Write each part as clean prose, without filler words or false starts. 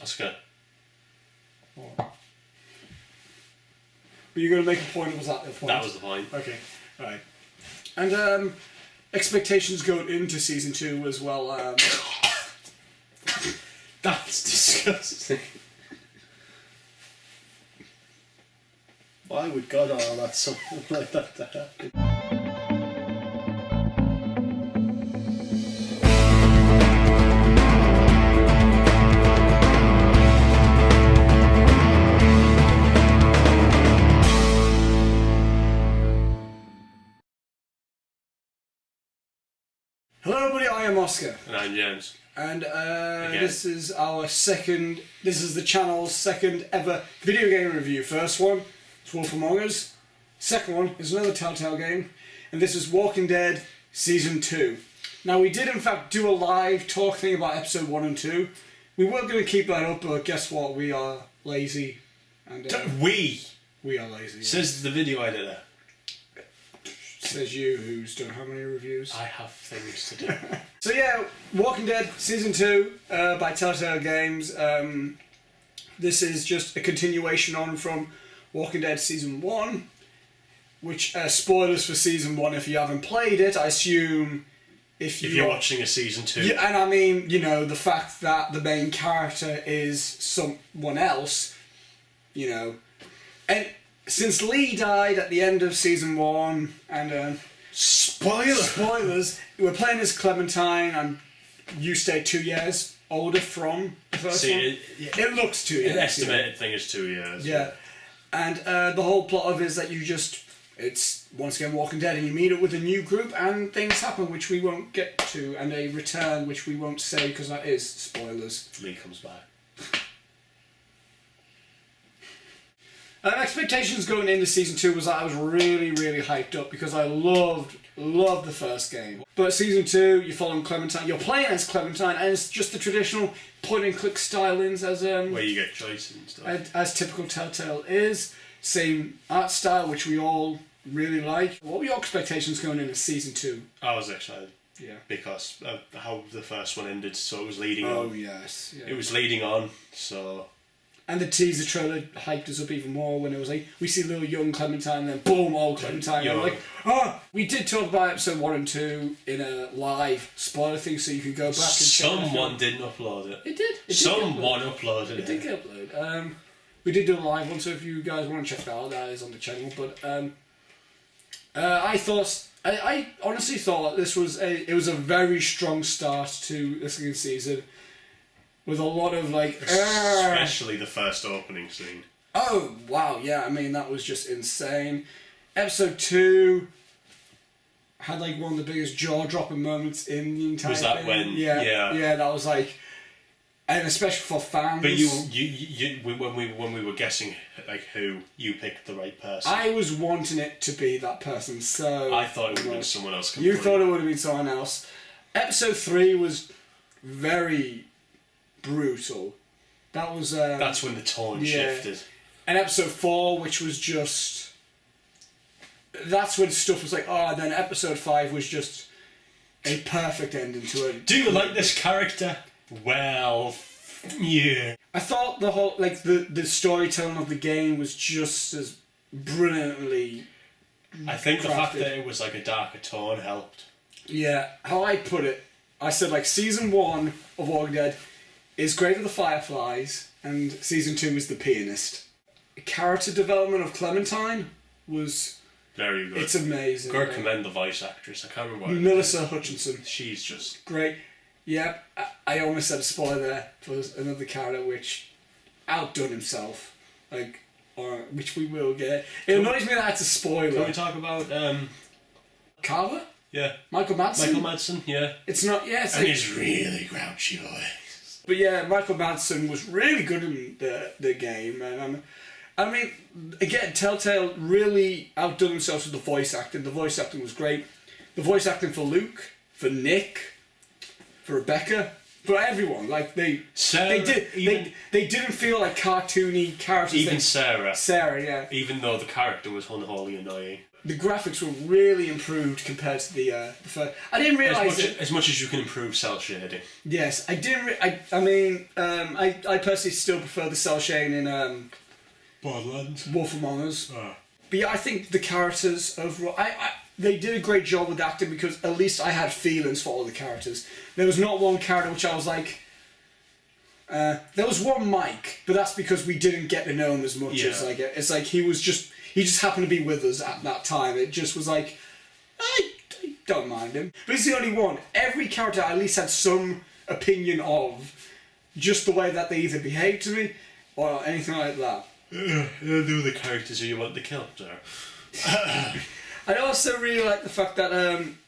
Oscar. Oh. But you're going to make a point, or was that the point? That was the point. Okay, right. And expectations going into season 2 as well. That's disgusting. Why would God allow that something like that to happen? Hello everybody, I am Oscar. And I'm James. And this is the channel's second ever video game review. First one is Wolf Among Us. Second one is another Telltale game. And this is Walking Dead Season 2. Now we did in fact do a live talk thing about episode 1 and 2. We were going to keep that up, but guess what? We are lazy. And We are lazy. says the video editor. Says you, who's done how many reviews? I have things to do. So yeah, Walking Dead Season 2 by Telltale Games. This is just a continuation on from Walking Dead Season 1, which, spoilers for Season 1 if you haven't played it, I assume if you're watching a Season 2. Yeah, and I mean, you know, the fact that the main character is someone else, you know, and since Lee died at the end of Season 1, and spoilers, we're playing as Clementine, and you stay 2 years older from the first one. It looks 2 years. An estimated thing is 2 years. Yeah. And the whole plot of it is that it's once again Walking Dead, and you meet up with a new group, and things happen which we won't get to, and they return which we won't say because that is spoilers. Lee comes back. Expectations going into Season 2 was that I was really, really hyped up because I loved the first game. But Season 2, you're following Clementine, you're playing as Clementine, and it's just the traditional point-and-click stylings as where you get choices and stuff. As typical Telltale is. Same art style, which we all really like. What were your expectations going into Season 2? I was excited. Yeah. Because of how the first one ended, so it was leading on. Oh, yes. Yeah. It was leading on, so... And the teaser trailer hyped us up even more when it was like, we see little young Clementine, and then boom, old Clementine. And we're like, ah! We did talk about episode 1 and 2 in a live spoiler thing, so you could go back and check it. Someone didn't upload it. It did. Someone uploaded it. It did get uploaded. We did do a live one, so if you guys want to check that out, that is on the channel. But I honestly thought this was it was a very strong start to the second season. With a lot of like... Especially the first opening scene. Oh, wow, yeah, I mean, that was just insane. Episode 2 had like one of the biggest jaw-dropping moments in the entire Was that thing. when... Yeah, that was like... And especially for fans... But when we were guessing like who, you picked the right person. I was wanting it to be that person, so... I thought it would have been someone else completely. You thought it would have been someone else. Episode 3 was very... brutal. That was that's when the tone shifted. And episode 4, which was just, that's when stuff was like, oh, and then episode 5 was just a perfect ending to it. Do you like this character? Well, yeah. I thought the whole, like, the storytelling of the game was just as brilliantly I think crafted. The fact that it was like a darker tone helped. Yeah, how I put it, I said like Season 1 of Walking Dead is Grave of the Fireflies, and Season 2 is The Pianist. Character development of Clementine was... Very good. It's amazing. Gotta commend the voice actress. I can't remember what Melissa Hutchinson. She's just... Great. Yep, I almost said a spoiler there for another character which outdone himself. Like, or which we will get. It annoys me that that's a spoiler. Can we talk about... Carver? Yeah. Michael Madsen, yeah. It's not... Yeah, it's and like, he's really grouchy boy. But yeah, Michael Madsen was really good in the game, and I mean, again, Telltale really outdone themselves with the voice acting. The voice acting was great. The voice acting for Luke, for Nick, for Rebecca, for everyone. Like they didn't feel like cartoony characters. Even Sarah. Sarah, yeah. Even though the character was unholy annoying. The graphics were really improved compared to the first. I didn't realise as much as you can improve cell shading. Yes, I didn't. I personally still prefer the cell shading in Borderlands. Wolf Among Us. But yeah, I think the characters overall, they did a great job with acting because at least I had feelings for all the characters. There was not one character which I was like. There was one Mike, but that's because we didn't get to know him as much as like it's like he just happened to be with us at that time. It just was like I don't mind him, but he's the only one. Every character I at least had some opinion of, just the way that they either behaved to me or anything like that. They'll do the characters who you want to kill, sir. I also really like the fact that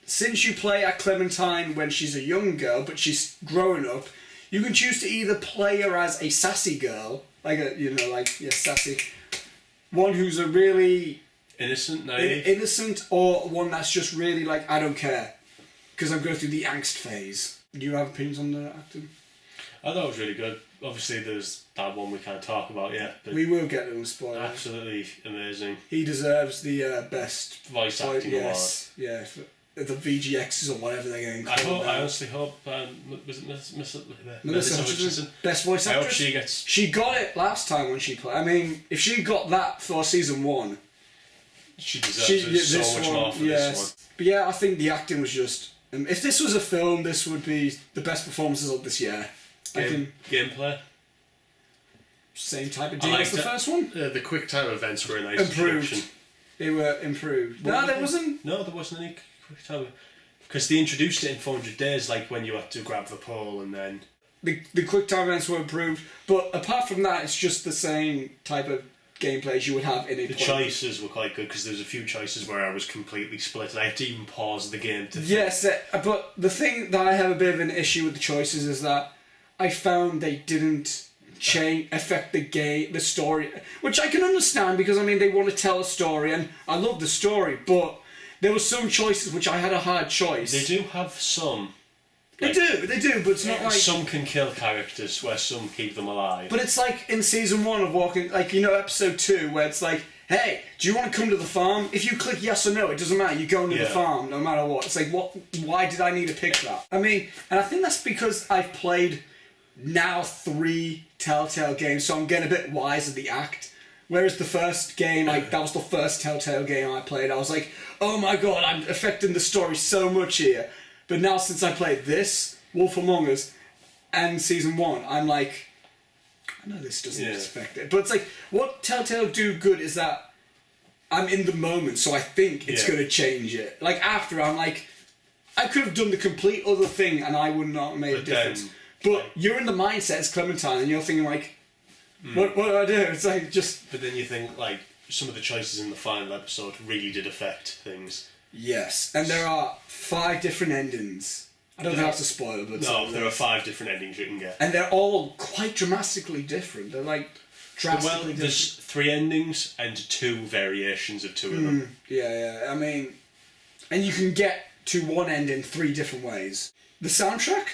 since you play at Clementine when she's a young girl, but she's growing up, you can choose to either play her as a sassy girl, sassy, one who's a really innocent, or one that's just really like, I don't care, because I'm going through the angst phase. Do you have opinions on the acting? I thought it was really good. Obviously, there's that one we can't talk about yet. But we will get to them spoilers. Absolutely amazing. He deserves the best voice acting award. Yeah, for the VGXs or whatever they're getting called. I honestly hope was it Melissa Hutchinson, best voice actress. I hope she gets. She got it last time when she played. I mean, if she got that for season 1, she deserves so much more for this one. But yeah, I think the acting was just. If this was a film, this would be the best performances of this year. Gameplay. Same type of deal as the first one. The quick time events were a nice improved. introduction. They were improved. No, there wasn't. No, there wasn't any quick time. Because they introduced it in 400 days, like when you had to grab the pole and then. The quick time events were improved, but apart from that, it's just the same type of gameplay as you would have in a. The choices were quite good because there's a few choices where I was completely split, and I had to even pause the game to. Yes, but the thing that I have a bit of an issue with the choices is that I found they didn't affect the story, which I can understand because I mean they want to tell a story, and I love the story, but there were some choices which I had a hard choice. They do have some. They do, but it's not like... Some can kill characters, where some keep them alive. But it's like in season 1 of Walking... Like, you know, episode 2, where it's like, hey, do you want to come to the farm? If you click yes or no, it doesn't matter, you're going to the farm, no matter what. It's like, why did I need to pick that? I mean, and I think that's because I've played now 3 Telltale games, so I'm getting a bit wise at the act. Whereas the first game, that was the first Telltale game I played, I was like, oh my god, I'm affecting the story so much here. But now since I played this, Wolf Among Us, and Season 1, I'm like, I know this doesn't affect it. But it's like, what Telltale do good is that I'm in the moment, so I think it's going to change it. Like, after, I'm like, I could have done the complete other thing and I would not have made a difference. But you're in the mindset as Clementine and you're thinking like, what do I do? It's like, just... But then you think, like, some of the choices in the final episode really did affect things. Yes, and there are 5 different endings. I don't have to spoil it, but... No, there are 5 different endings you can get. And they're all quite dramatically different. They're like, drastically different. There's 3 endings and 2 variations of 2 of them. Yeah, I mean... And you can get to one end in 3 different ways. The soundtrack?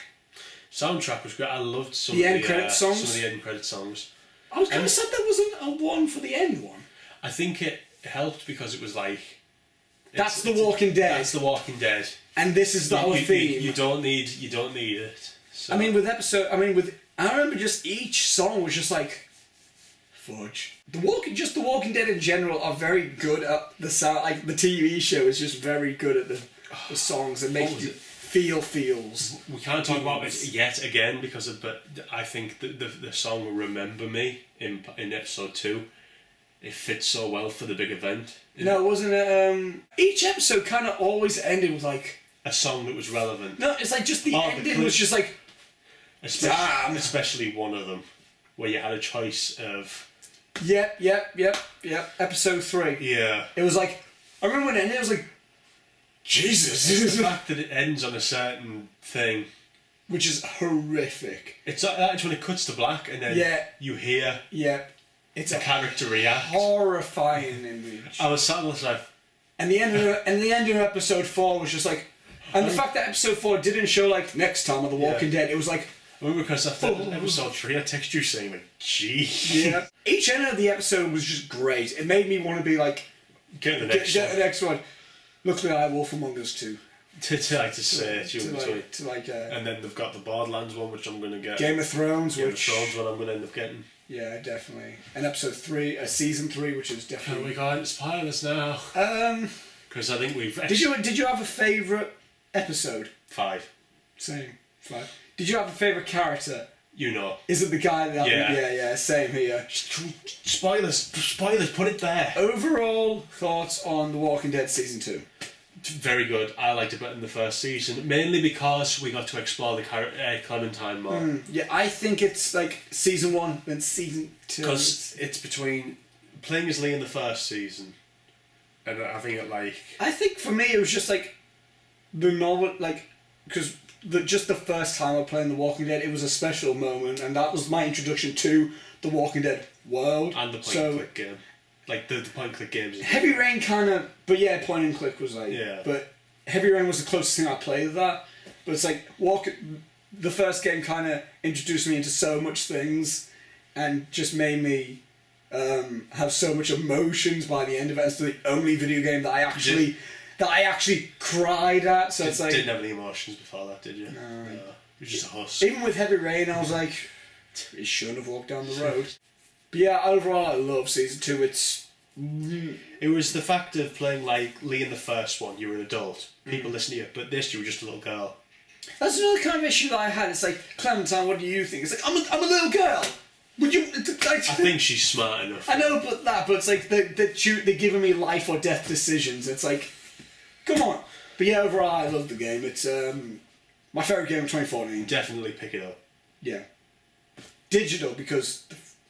Soundtrack was great. I loved some the end credit songs. Some of the end credit songs. I was kind of sad there wasn't a one for the end one. I think it helped because it was like... That's The Walking Dead. That's The Walking Dead. And this is our theme. You don't need it. So. I remember just each song was just like, fudge. The Walking Dead in general are very good at the sound. Like the TV show is just very good at the songs and make you feel feels. We can't talk about it yet again but I think the song "Remember Me" in episode 2. It fits so well for the big event. No, it wasn't. Each episode kind of always ended with like a song that was relevant. No, it's like just the ending was just like, especially one of them where you had a choice of. Yep. Episode 3. Yeah. It was like, I remember when it ended. It was like, Jesus. It's the fact that it ends on a certain thing, which is horrific. It's when it cuts to black and then you hear. Yeah. It's a character react. Horrifying image. I was sat like, and the end of episode 4 was just like, and the fact that episode 4 didn't show like next time on The Walking Dead, it was like, Well, because after episode 3, I text you saying, like, gee. Yeah. Each end of the episode was just great. It made me want to be like, Get the next the next one. Luckily, I have Wolf Among Us 2. To say, and then they've got the Borderlands one, which I'm going to get. Game of Thrones, one I'm going to end up getting. Yeah, definitely. And episode 3, season 3, which is definitely. Oh my god, it's spoilers now. Because I think we've. Did you have a favourite episode? 5. Same. 5. Did you have a favourite character? You know. Is it the guy that? Yeah. Same here. Spoilers. Put it there. Overall thoughts on The Walking Dead season 2. Very good. I liked it better than the first season, mainly because we got to explore the Clementine more. Yeah, I think it's like season 1 and season 2. Because it's between playing as Lee in the first season, and I think I think for me it was just like the novel, like because just the first time I played The Walking Dead, it was a special moment, and that was my introduction to the Walking Dead world and the point and click game. Like the point and click games. Heavy Rain kind of, but yeah, point and click was like, but Heavy Rain was the closest thing I played to that. But it's like the first game kind of introduced me into so much things, and just made me have so much emotions by the end of it. It's the only video game that I actually cried at. So it's like didn't have any emotions before that, did you? No. It was just a husk. Even with Heavy Rain, I was like, he shouldn't have walked down the road. But yeah, overall, I love season 2. It was the fact of playing like Lee in the first one. You were an adult. People listen to you, but this you were just a little girl. That's another kind of issue that I had. It's like, Clementine, what do you think? It's like, I'm a little girl. Would you? I think she's smart enough. I know, but it's like they're giving me life or death decisions. It's like, come on. But yeah, overall, I love the game. It's my favourite game of 2014. Definitely pick it up. Yeah. Digital, because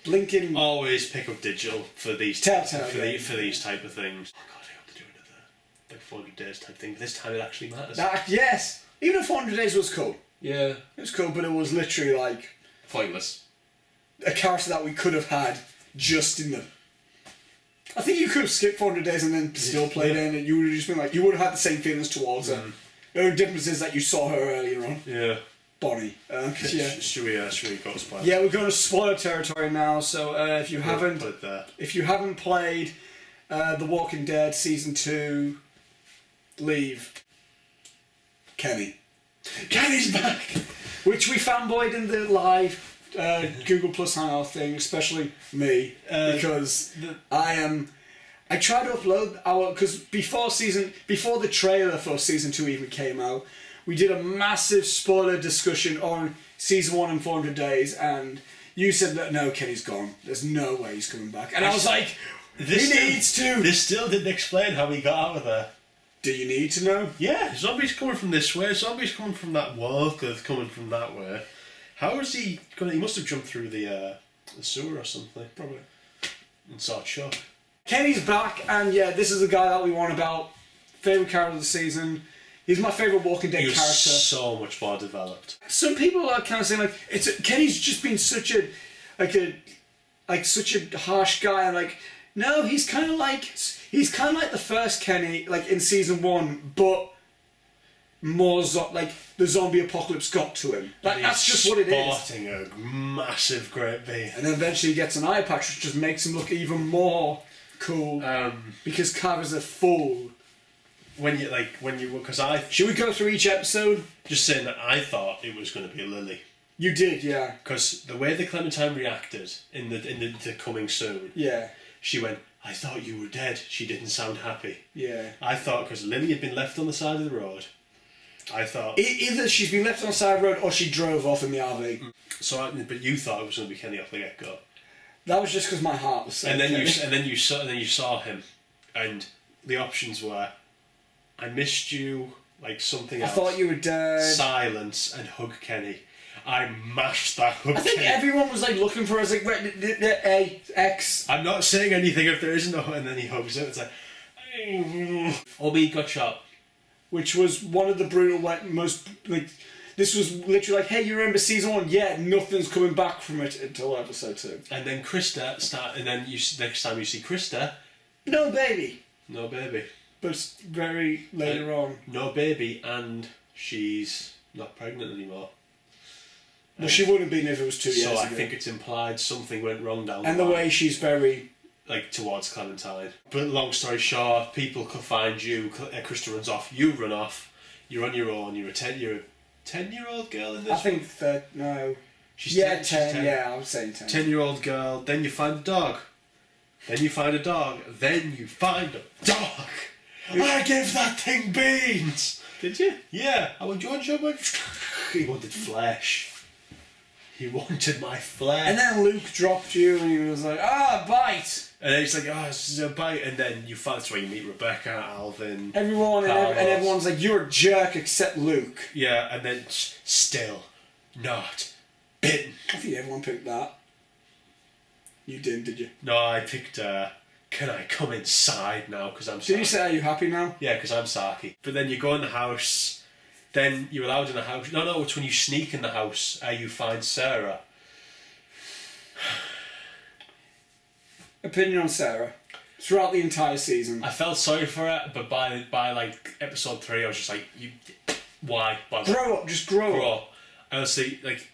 blinking. Always pick up digital for these Telltale for these type of things. Oh god, I hope they're doing another like 400 days type thing. This time it actually matters. Yes, even if 400 days was cool. Yeah, it was cool, but it was literally like pointless. A character that we could have had just in the. I think you could have skipped 400 days and then still played in, and you would have just been like, you would have had the same feelings towards her. The only difference is that you saw her earlier on. Yeah. Bonnie. Should we go to spoiler? Yeah, we're going to spoiler territory now. So if you haven't played The Walking Dead season 2, leave. Kenny's back, which we fanboyed in the live Google Plus Hangout thing, especially me, because I tried to upload because before the trailer for season 2 even came out. We did a massive spoiler discussion on season 1 and 400 days, and you said that no, Kenny's gone. There's no way he's coming back. And I was like, he needs to. This still didn't explain how he got out of there. Do you need to know? Yeah, zombies coming from this way, zombies coming from that wall, coming from that way. How is he going? He must have jumped through the sewer or something. Probably. And saw a shot. Kenny's back, and yeah, this is the guy that we want about. Favourite character of the season. He's my favourite Walking Dead character. So much more developed. Some people are kind of saying like Kenny's just been such a harsh guy, and like no, he's kind of like the first Kenny like in season 1, but more like the zombie apocalypse got to him. Like that's just what it is. Sporting a massive great beard, and then eventually he gets an eye patch, which just makes him look even more cool. Because Carver's a fool. Should we go through each episode? Just saying that I thought it was going to be a Lily. You did, yeah. Because the way the Clementine reacted in the coming soon. Yeah. She went, I thought you were dead. She didn't sound happy. Yeah. I thought because Lily had been left on the side of the road. I thought either she's been left on the side of the road or she drove off in the RV. But you thought it was going to be Kenny off the get go. That was just because my heart was saying. And then you saw him, and the options were. I missed you, like something else. I thought you were dead. Silence and hug Kenny. I mashed that hug. I think Kenny. everyone was like looking for us, like A X. I'm not saying anything if there isn't a hug, and then he hugs it. It's like, Obi got shot, which was one of the brutal, most like. This was literally like, hey, you remember season 1? Yeah, nothing's coming back from it until episode 2. And then Krista and then next time you see Krista, no baby. No baby. But very later on. No baby, and she's not pregnant anymore. Well, she wouldn't have been if it was 2 years ago. So I think it's implied something went wrong down and the the line. way she's very... Like, towards Clementine. But long story short, people could find you, Krista runs off, you run off, you're on your own, you're a 10-year-old girl in this? I think that, no. She's yeah, 10, 10, yeah, I was saying 10. 10-year-old girl, then you find a dog. Then you find a dog, then you find a dog. I gave that thing beans! Did you? Yeah, I went, he wanted flesh. He wanted my flesh. And then Luke dropped you and he was like, bite! And then he's like, this is a bite. And then you find that's where you meet Rebecca, Alvin, Everyone and everyone's like, you're a jerk except Luke. Yeah, and then still not bitten. I think everyone picked that. You didn't, did you? No, I picked, can I come inside now? Because I'm Did you say, are you happy now? Yeah, because I'm Saki. But then you go in the house, then you're allowed in the house. No, it's when you sneak in the house, you find Sarah. Opinion on Sarah? Throughout the entire season. I felt sorry for her, but by like episode 3, I was just like, why bother? Grow up, just grow up. Honestly, like,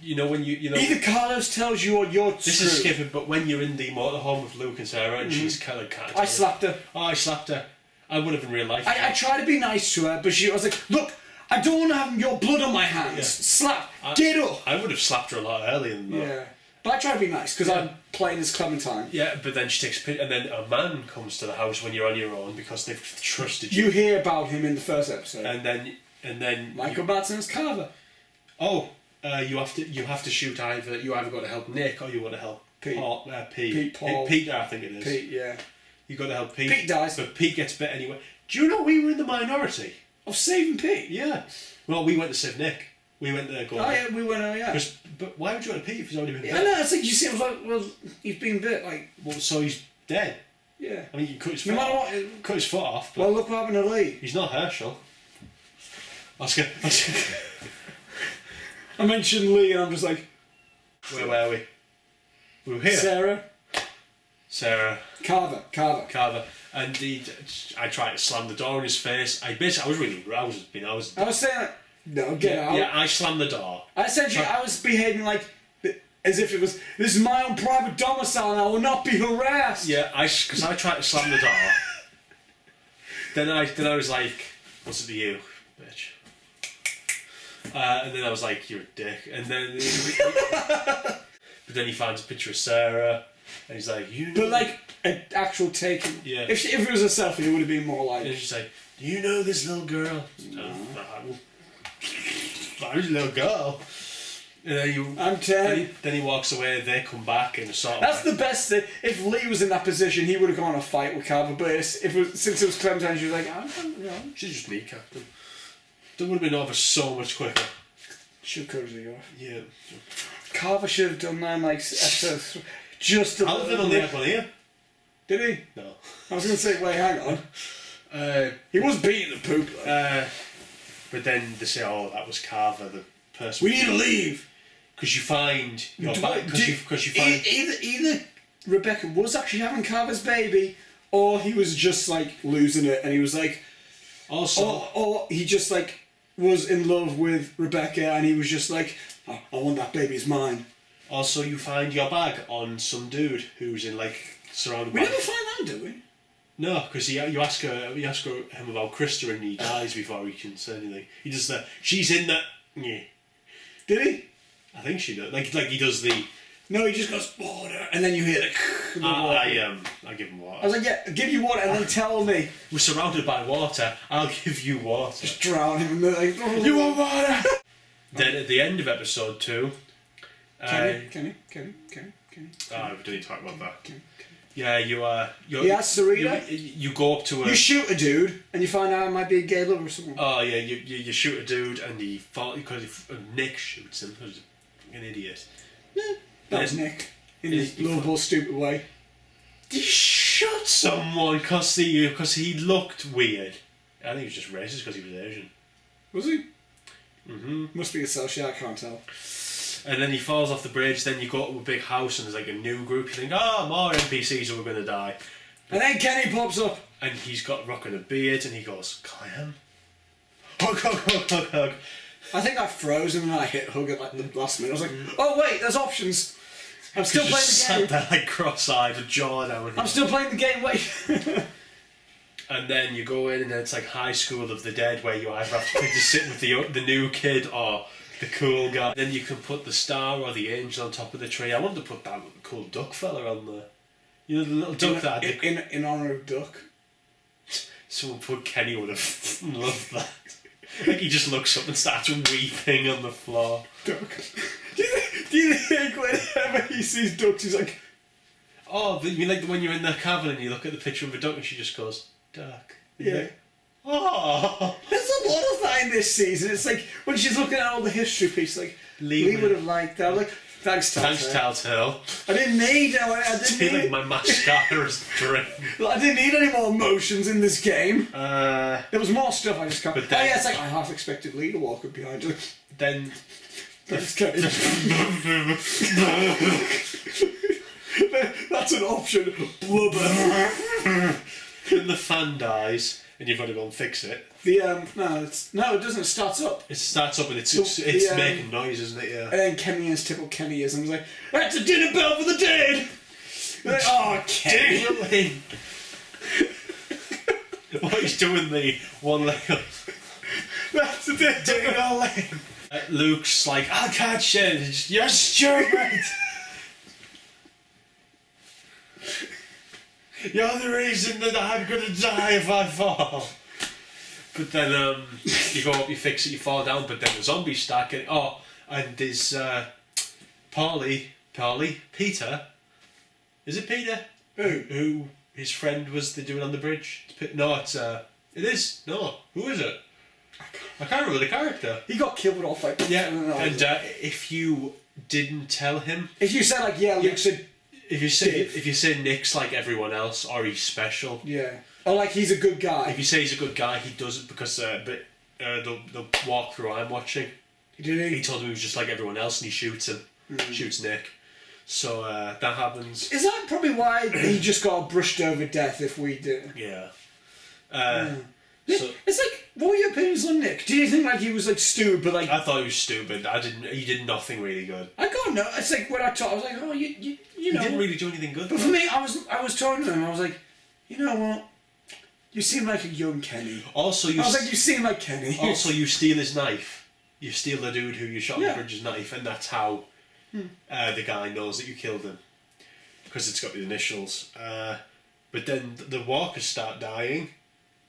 you know when you know. Either Carlos tells you or you're This screwed. is skipping, but when you're in the motorhome with Luke and Sarah, and she's kind of I slapped her. Oh, I slapped her. I would have in real life. I tried to be nice to her, but I was like, look, I don't want to have your blood on my hands. Yeah. Slap. Get up. I would have slapped her a lot earlier than that. Yeah. But I try to be nice, because I'm playing as Clementine. Yeah, but then she takes a picture, and then a man comes to the house when you're on your own because they've trusted you. You hear about him in the first episode. And then Michael Madsen's Carver. Oh, you have to shoot either. You either got to help Nick or you got to help Pete. Pete. Paul. Peter, I think it is. Pete, yeah. You got to help Pete. Pete dies. But Pete gets bit anyway. Do you know we were in the minority? Of saving Pete? Yeah. Well, we went to save Nick. We went to go. Oh yeah, we went. Yeah. But why would you want to Pete if he's already been bit? Yeah, I know. It's like you see. I was like, well, he's been bit. Like, Well, so he's dead. yeah. I mean, you cut his foot. No matter off. what. Cut his foot off. But Well, look what happened to Lee. he's not Herschel. Oscar. I mentioned Lee, and I'm just like, Where were we? We were here. Sarah, Sarah. Carver. And I tried to slam the door in his face. I was really, I was I was saying, like, no, get out. Yeah, I slammed the door. I essentially, I was behaving like, as if it was, this is my own private domicile and I will not be harassed. Yeah, because I tried to slam the door. then I was like, what's it to you, bitch? And then I was like, you're a dick. And then, but then he finds a picture of Sarah, and he's like, you know. But like, an actual taking. Yeah. If it was a selfie, it would have been more like. And she's like, do you know this little girl? No. I was a little girl. And then I'm 10. Then he walks away. They come back and sort of. That's the best thing. If Lee was in that position, he would have gone on a fight with Carver. But since it was Clementine, she was like, she's just me, Captain. That would have been over so much quicker. Should have cut her off. Yeah. Carver should have done that in like episodes. Just a Alvin only had one ear. Did he? No. I was going to say, wait, hang on. He was beating the poop though. But then they say, oh, that was Carver, the person. We need to leave. Because you find your back. Because you find. Either Rebecca was actually having Carver's baby, or he was just like losing it, and he was like. Also. Or he just like was in love with Rebecca, and he was just like, oh, I want that baby, it's mine. Also, you find your bag on some dude who's in like surrounded. We by... never find that, do we? No, because you ask him about Krista and he dies before he can say anything. He does the she's in the yeah. Did he? I think she does. Like he does the. No, he just goes water, and then you hear the. I give him water. I was like, yeah, give you water, and then tell me. We're surrounded by water. I'll give you water. Just drown him, and they're like, oh, you want water? Then at the end of episode 2. Kenny. Oh, we don't need to talk about that. Kenny. Yeah, you Sarita. You go up to a. You shoot a dude, and you find out it might be a gay lover or something. Oh yeah, you shoot a dude, and he falls because Nick shoots him. Because an idiot. Yeah, that was Nick in his lovable, stupid way. He shot someone because he looked weird. I think he was just racist because he was Asian. Was he? Mm-hmm. Must be a cell shot, I can't tell. And then he falls off the bridge, then you go to a big house and there's like a new group, you think, more NPCs who are going to die. And then Kenny pops up. And he's got rocking a beard and he goes, Clem? Hug. I think I froze and then I hit hug at like the last minute. I was like, oh wait, there's options. I'm still playing the game. Sat there like cross-eyed with jaw down. I'm still playing the game, wait. And then you go in and it's like High School of the Dead where you either have to pick to sit with the new kid or the cool guy. Then you can put the star or the angel on top of the tree. I wanted to put that cool duck fella on there. You know, the little duck that... In honour of Duck. Someone put Kenny would have loved that. Like he just looks up and starts weeping on the floor. Duck. Do you think whenever he sees ducks he's like... Oh, you mean like when you're in the cabin and you look at the picture of a duck and she just goes, duck. Yeah. Like, oh. There's a lot of that in this season. It's like when she's looking at all the history pieces, like Lee would have liked that. Like, thanks Telltale. I didn't need. I didn't need. My mascara's drained. I didn't need any more emotions in this game. There was more stuff I just can't. But then, it's like I half expected Lee to walk up behind her. Then. Thanks, Kenny. That's an option. Blubber. Then the fan dies. And you've got to go and fix it. No, it doesn't. It starts up. It starts up and it's making noise, isn't it? Yeah. And then Kenny is typical Kennyism. He's like, "That's a dinner bell for the dead." Like, oh, Kenny! What he's doing the one leg up. That's a dinner bell. Luke's like, "I can't share it. You're stupid. You're the reason that I'm gonna die if I fall." But then you go up, you fix it, you fall down, but then the zombies start getting... Oh, and there's Peter. Is it Peter? Who his friend was doing on the bridge? No, it is. No, who is it? I can't remember the character. He got killed off like... Yeah, and if you didn't tell him... If you said like, yeah, Luke said... If you say Nick's like everyone else, or he's special, yeah, or like he's a good guy. If you say he's a good guy, he does it because the walkthrough I'm watching, he told him he was just like everyone else, and he shoots him, shoots Nick. So that happens. Is that probably why he just got brushed over death? If we did, yeah. So it's like, what were your opinions on Nick? Did you think like he was like stupid? Like I thought he was stupid. He did nothing really good. I got no. It's like when I talked, I was like, oh, you know. He didn't really do anything good. But for me, I was talking to him. I was like, you know what? You seem like a young Kenny. Also, I was like, you seem like Kenny. Also, you steal his knife. You steal the dude who you shot on the bridge's knife, and that's how the guy knows that you killed him, because it's got the initials. But then the walkers start dying.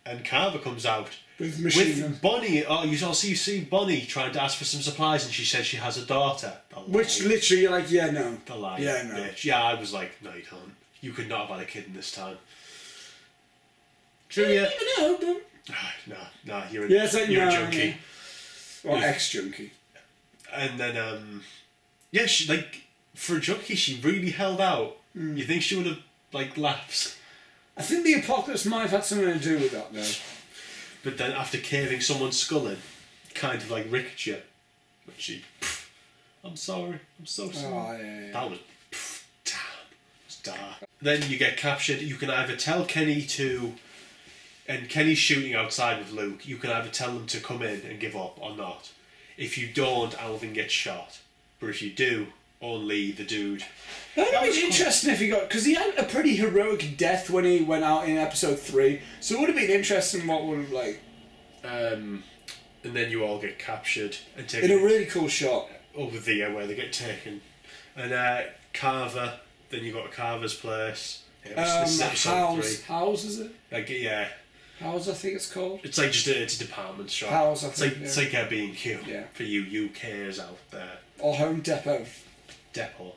And Carver comes out with machine gun. Bonnie. Oh, you see Bonnie trying to ask for some supplies, and she says she has a daughter. Which literally, you're like, yeah, no. The lie, yeah, no. Bitch. Yeah, I was like, no, you can't. You could not have had a kid in this time. True, yeah. No, but... No, you're a Yeah. junkie. Or ex-junkie. And then, she like for a junkie, she really held out. You think she would have like lapsed? I think the apocalypse might have had something to do with that, though. But then after caving someone's skull in, kind of like Ricochet, but she, I'm sorry, I'm so sorry. Oh, yeah. That was, damn, it was dark. Then you get captured. You can either tell Kenny to, and Kenny's shooting outside with Luke, you can either tell them to come in and give up or not. If you don't, Alvin gets shot. But if you do, only the dude. That would have been interesting if he got... Because he had a pretty heroic death when he went out in episode 3. So it would have been interesting what would have, like... And then you all get captured and taken... In a really cool shot. Over the where they get taken. And Carver, then you got Carver's place. This is episode 3. House, is it? Like, yeah. House, I think it's called. It's like just it's a department shop. House, I think, It's like B&Q for you UKers out there. Or Home Depot. Depot.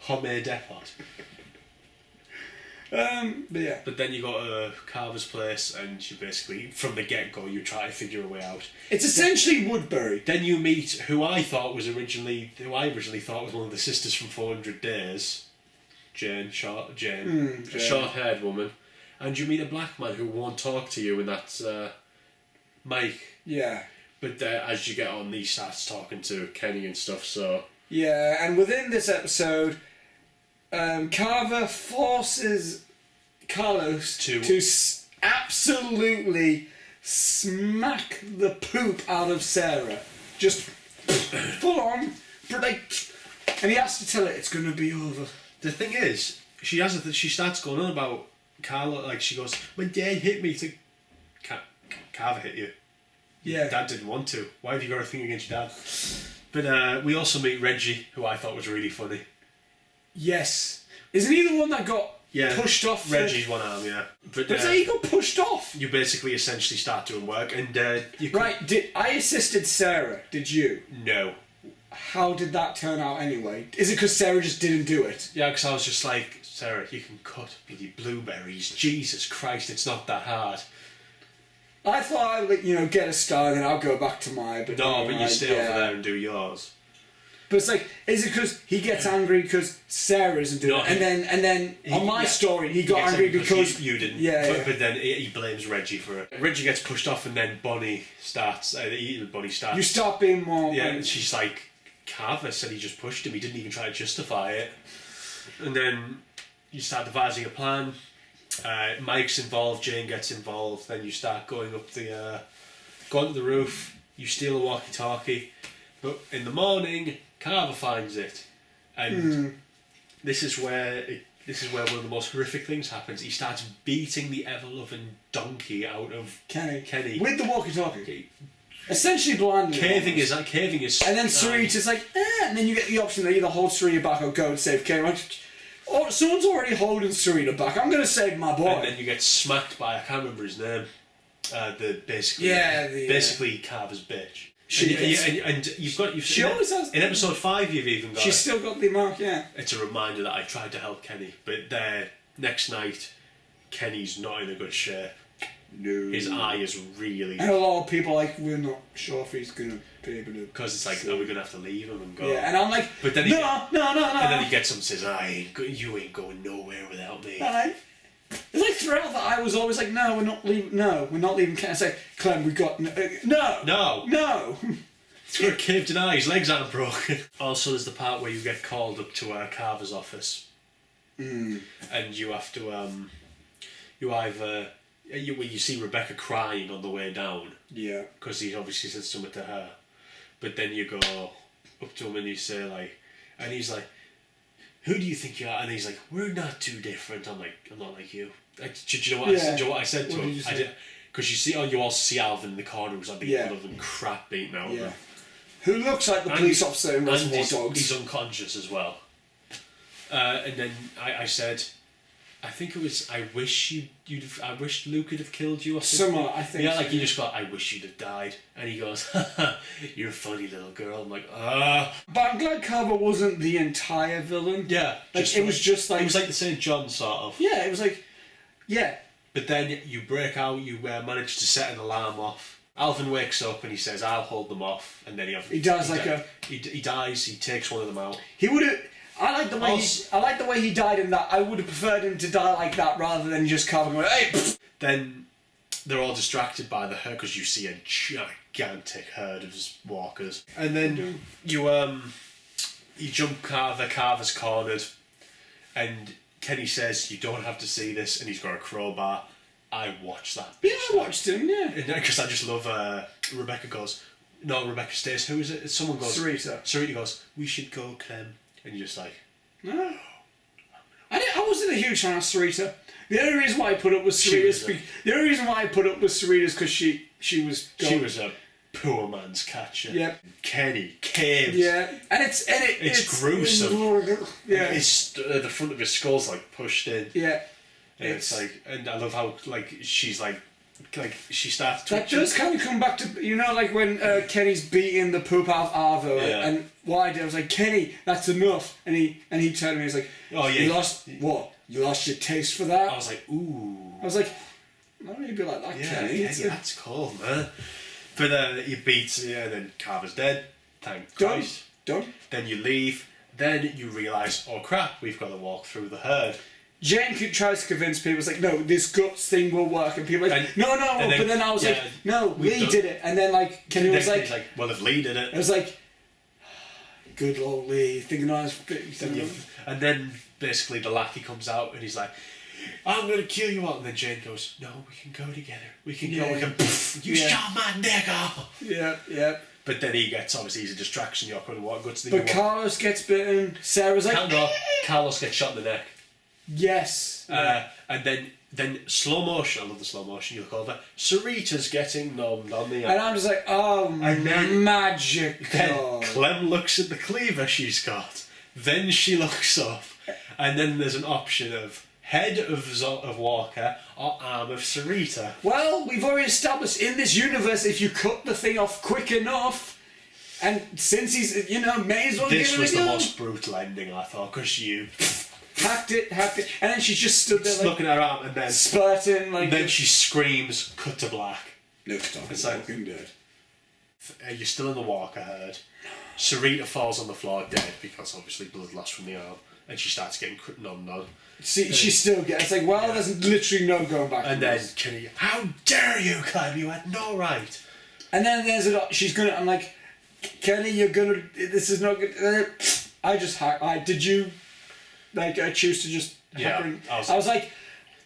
Homemade depot. But yeah. But then you got Carver's place, and you basically, from the get-go, you try to figure a way out. It's essentially Woodbury. Then you meet who I originally thought was one of the sisters from 400 Days, Jane, a short-haired woman, and you meet a black man who won't talk to you, and that's Mike. Yeah. But as you get on, he starts talking to Kenny and stuff, so... Yeah, and within this episode, Carver forces Carlos to absolutely smack the poop out of Sarah. Just full on, and he has to tell her it's going to be over. The thing is, she starts going on about Carla, like she goes, "My dad hit me." It's like, Carver hit you. Yeah. Dad didn't want to. Why have you got a thing against your dad? But we also meet Reggie, who I thought was really funny. Yes. Isn't he the one that got pushed off? Reggie's one arm, yeah. But he got pushed off. You basically essentially start doing work, and I assisted Sarah. Did you? No. How did that turn out anyway? Is it because Sarah just didn't do it? Yeah, because I was just like, Sarah, you can cut bloody blueberries. Jesus Christ, it's not that hard. I thought I would, get a star and then I'll go back to my... But you stay over there and do yours. But it's like, is it because he gets angry because Sarah isn't doing it? And then on my story, he got angry because you didn't. Yeah, but then he blames Reggie for it. Reggie gets pushed off, and then Bonnie starts. You start being more... Yeah, and she's like, Carver said he just pushed him. He didn't even try to justify it. And then you start devising a plan. Mike's involved, Jane gets involved, then you start going up go onto the roof, you steal a walkie-talkie, but in the morning, Carver finds it, and this is where one of the most horrific things happens. He starts beating the ever-loving donkey out of Kenny. With the walkie-talkie. Essentially blinding caving is. And then Sarita's like, and then you get the option that either hold Sarita back or go and save Kenny. Oh, someone's already holding Sarita back. I'm going to save my boy. And then you get smacked by, I can't remember his name. Basically Carver's bitch. She always has. In episode 5, you've even got. She's still got the mark, yeah. It's a reminder that I tried to help Kenny, but next night, Kenny's not in a good shape. No. His eye is really. And a lot of people are like, we're not sure if he's going to be able to. Because it's like, are we going to have to leave him and go? Yeah, and I'm like, but then no. And then he gets up and says, you ain't going nowhere without me. It's like throughout that I was always like, no, we're not leaving Ken. It's like, Clem, we got no. He's got a caved in eye, his legs aren't broken. Also, there's the part where you get called up to Carver's office. And you have to, you see Rebecca crying on the way down. Yeah. Because he obviously said something to her. But then you go up to him and you say, like, and he's like, who do you think you are? And he's like, we're not too different. I'm like, I'm not like you. Like, do you know what I said? Do you know what I said to him? I did. Because you also see Alvin in the corner who's like being blood and crap beaten out of him. Who looks like the police officer in Reservoir Dogs. He's unconscious as well. And then I said, I think it was, I wish Luke would have killed you or something. Similar, I think. Yeah, like you just got, I wish you'd have died. And he goes, you're a funny little girl. I'm like, ah. But I'm glad Carver wasn't the entire villain. Yeah. It was just like... It was like the St. John sort of. Yeah, it was like, yeah. But then you break out, you manage to set an alarm off. Alvin wakes up and he says, I'll hold them off. And then he dies, he takes one of them out. He would have... I like the way he died in that. I would have preferred him to die like that rather than just carving away. Hey, pfft. Then they're all distracted by the herd because you see a gigantic herd of walkers. And then you jump Carver's cornered, and Kenny says you don't have to see this, and he's got a crowbar. I watched that. Yeah, I watched him. Yeah, because I just love. Rebecca goes, no, Rebecca stays. Who is it? Someone goes. Sarita goes, we should go, Clem. And you're just like, no. I wasn't a huge fan of Sarita. The only reason why I put up with Sarita is because she was a poor man's catcher. Yeah. Kenny caves. Yeah, and it's gruesome. Yeah. The front of his skull's like pushed in. Yeah. And it's like, and I love how she's like she starts to... That does kind of come back to, like when Kenny's beating the poop out of Arvo, and what I did, I was like, Kenny, that's enough. And he turned to me, he's like, oh yeah, you lost your taste for that? I was like, ooh. I was like, I don't need to be like that, Kenny. Yeah, that's cool, man. But he beats, and then Carver's dead. Thank Christ. Done. Then you leave. Then you realise, oh crap, we've got to walk through the herd. Jane tries to convince people, it's like, no, this guts thing will work. And people are like, no, but then I was like, no, Lee did it. And then, like, Kenny was like... well, if Lee did it... I was like, good old Lee, thinking I was... And then, basically, the lackey comes out and he's like, I'm going to kill you all. And then Jane goes, no, we can go together. We can go. We can. You Yeah. shot my neck off. Yeah. But then he gets, obviously, he's a distraction. You're going to walk. But Carlos gets bitten. Sarah's like, Carlos gets shot in the neck. yes. And then slow motion. I love the slow motion. You look over. Sarita's getting nommed on the arm. And I'm just like, oh, And then- magic. Then Clem looks at the cleaver she's got. Then she looks up. And then there's an option of head of Walker or arm of Sarita. Well, we've already established in this universe, if you cut the thing off quick enough, and since he's, may as well give This it was a the go. most brutal ending, I thought, because you Hacked it, and then she just stood there like, looking at her arm and then spurting, like... then she screams, cut to black. Next time, It's like- Walking Dead. You're still in the Walker herd. Sarita falls on the floor dead because obviously blood loss from the arm, and she starts getting nommed on. See, she still gets, it's like, well, there's literally no going back. And from then this. Kenny, how dare you, Clem? You had no right. And then I'm like, Kenny, this is not good. Did you, choose to just Yeah, happen? I I was like,